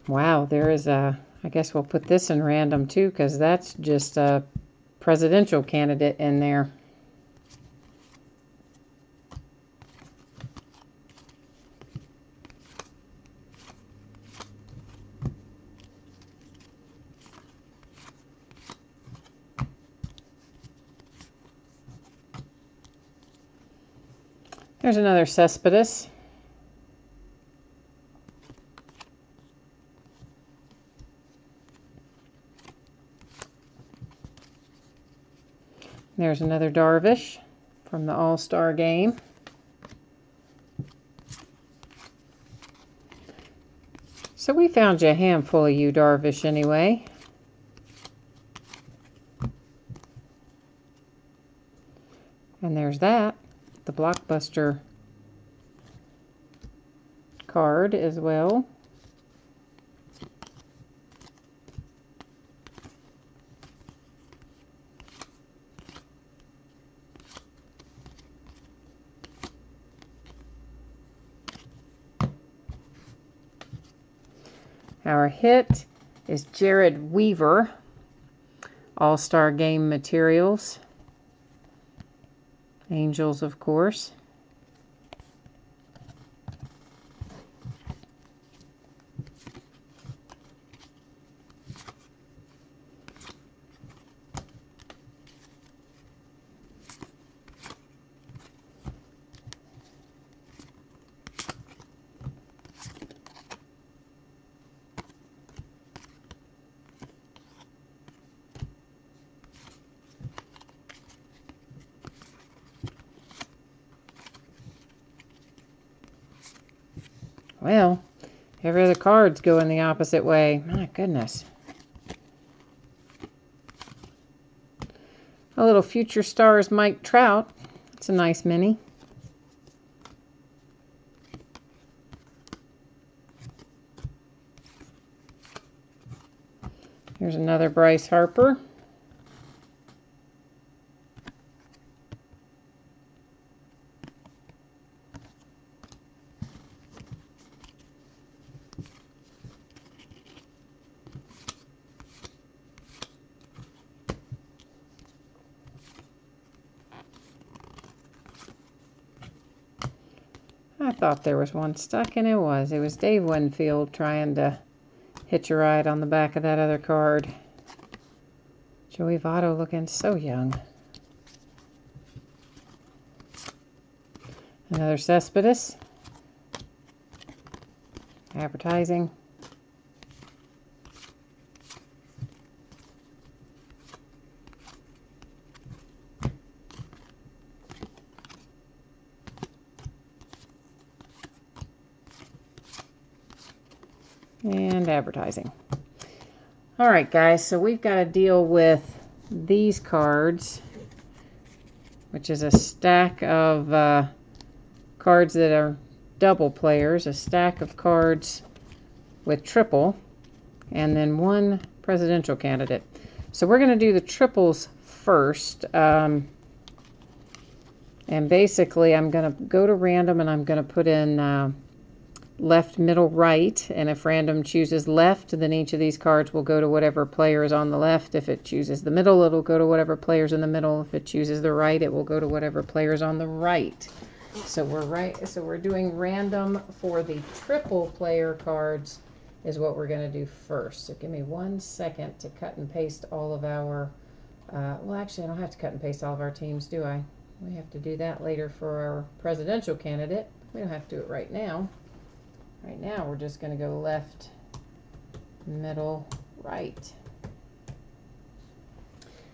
Wow, there is a, I guess we'll put this in random too, because that's just a presidential candidate in there. There's another Cespedes. There's another Darvish from the All-Star Game. So So we found you a handful of you, Darvish, anyway. And there's that, the Blockbuster card as well. Our hit is Jared Weaver, All-Star Game Materials. Angels, of course. Well, every other card's going the opposite way. My goodness. A little Future Stars Mike Trout. It's a nice mini. Here's another Bryce Harper. I thought there was one stuck, and it was. It was Dave Winfield trying to hitch a ride on the back of that other card. Joey Votto looking so young. Another Cespedes. Advertising. And advertising. All right, guys, so we've got to deal with these cards, which is a stack of cards that are double players, a stack of cards with triple, and then one presidential candidate. So we're going to do the triples first. And basically, I'm going to go to random, and I'm going to put in left, middle, right, and if random chooses left, then each of these cards will go to whatever player is on the left. If it chooses the middle, it'll go to whatever player's in the middle. If it chooses the right, it will go to whatever player's on the right. So we're doing random for the triple player cards is what we're going to do first. So give me 1 second to cut and paste all of our well, actually I don't have to cut and paste all of our teams, do I? We have to do that later for our presidential candidate. We don't have to do it right now. Right now, we're just going to go left, middle, right.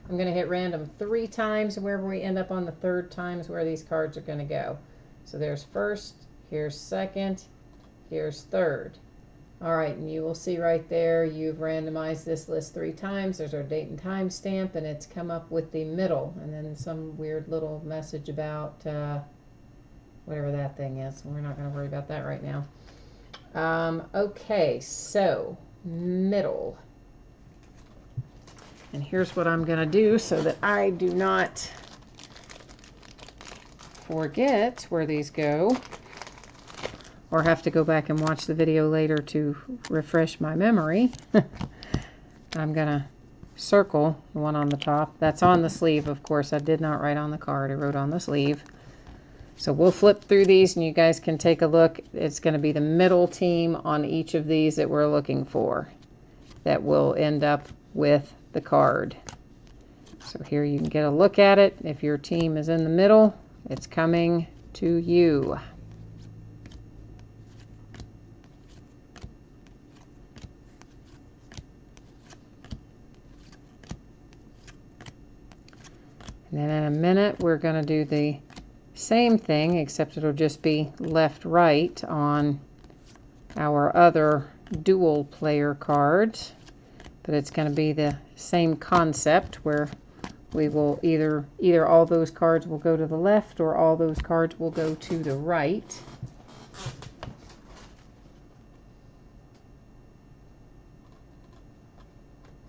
I'm going to hit random 3 times, and wherever we end up on the 3rd time is where these cards are going to go. So there's first, here's second, here's third. All right, and you will see right there, you've randomized this list 3 times. There's our date and time stamp, and it's come up with the middle, and then some weird little message about whatever that thing is. We're not going to worry about that right now. Okay, so middle. And here's what I'm going to do so that I do not forget where these go or have to go back and watch the video later to refresh my memory. I'm going to circle the one on the top. That's on the sleeve, of course. I did not write on the card. I wrote on the sleeve. So we'll flip through these and you guys can take a look. It's going to be the middle team on each of these that we're looking for that will end up with the card. So here you can get a look at it. If your team is in the middle, it's coming to you. And then in a minute, we're going to do the same thing, except it'll just be left, right on our other dual player cards, but it's going to be the same concept where we will either all those cards will go to the left or all those cards will go to the right.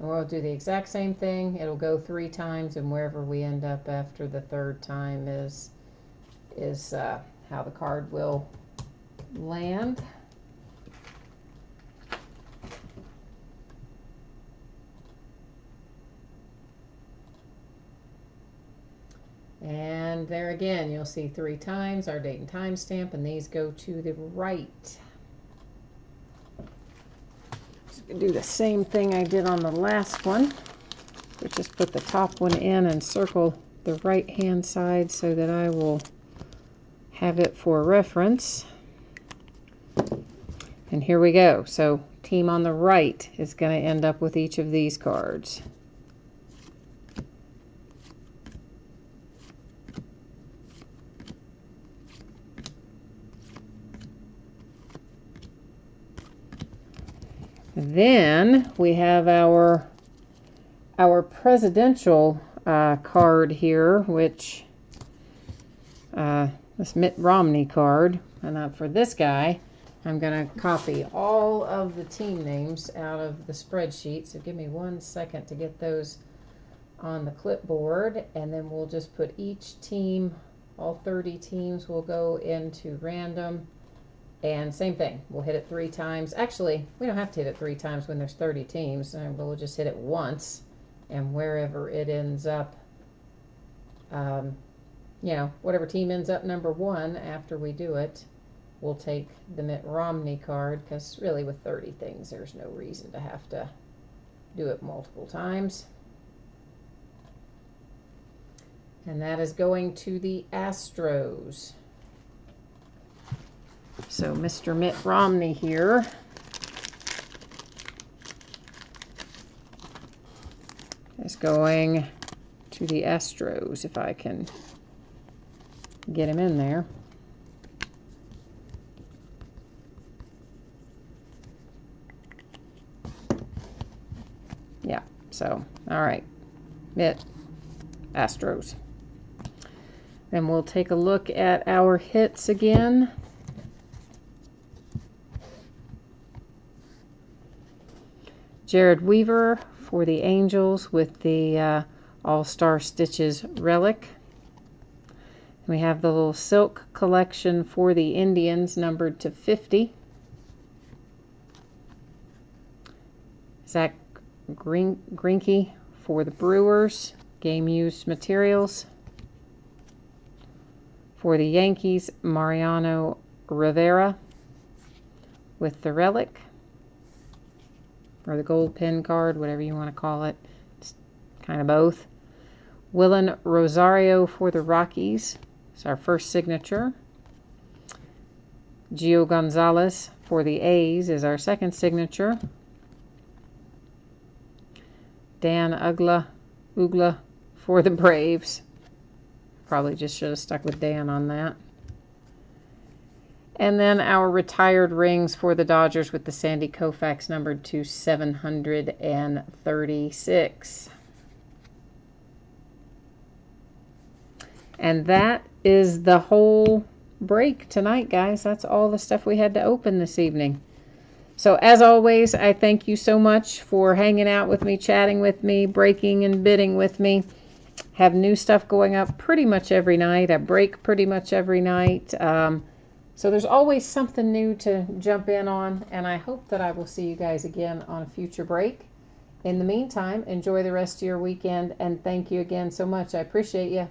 And we'll do the exact same thing. It'll go 3 times, and wherever we end up after the 3rd time is how the card will land. And there again, you'll see 3 times our date and time stamp, and these go to the right. So I'm going to do the same thing I did on the last one, but just put the top one in and circle the right hand side so that I will have it for reference. And here we go. So team on the right is going to end up with each of these cards. Then we have our presidential card here, which this Mitt Romney card. And for this guy, I'm going to copy all of the team names out of the spreadsheet. So give me 1 second to get those on the clipboard, and then we'll just put each team, all 30 teams will go into random. And same thing, we'll hit it 3 times. Actually, we don't have to hit it 3 times when there's 30 teams. We'll just hit it once, and wherever it ends up, you know, whatever team ends up number 1 after we do it, we'll take the Mitt Romney card, because really with 30 things, there's no reason to have to do it multiple times. And that is going to the Astros. So Mr. Mitt Romney here is going to the Astros, if I can get him in there. Yeah, so, all right, Mitt, Astros. Then we'll take a look at our hits again. Jared Weaver for the Angels with the All-Star Stitches relic. We have the little silk collection for the Indians numbered to 50. Zach Greinke for the Brewers, game used materials. For the Yankees, Mariano Rivera with the relic, or the gold pin card, whatever you want to call it. It's kind of both. Willen Rosario for the Rockies. It's our first signature. Gio Gonzalez for the A's is our second signature. Dan Uggla for the Braves. Probably just should have stuck with Dan on that. And then our retired rings for the Dodgers with the Sandy Koufax numbered to 736. And that is the whole break tonight, guys. That's all the stuff we had to open this evening. So as always, I thank you so much for hanging out with me, chatting with me, breaking and bidding with me. Have new stuff going up pretty much every night. I break pretty much every night. So there's always something new to jump in on, and I hope that I will see you guys again on a future break. In the meantime, enjoy the rest of your weekend, and thank you again so much. I appreciate you.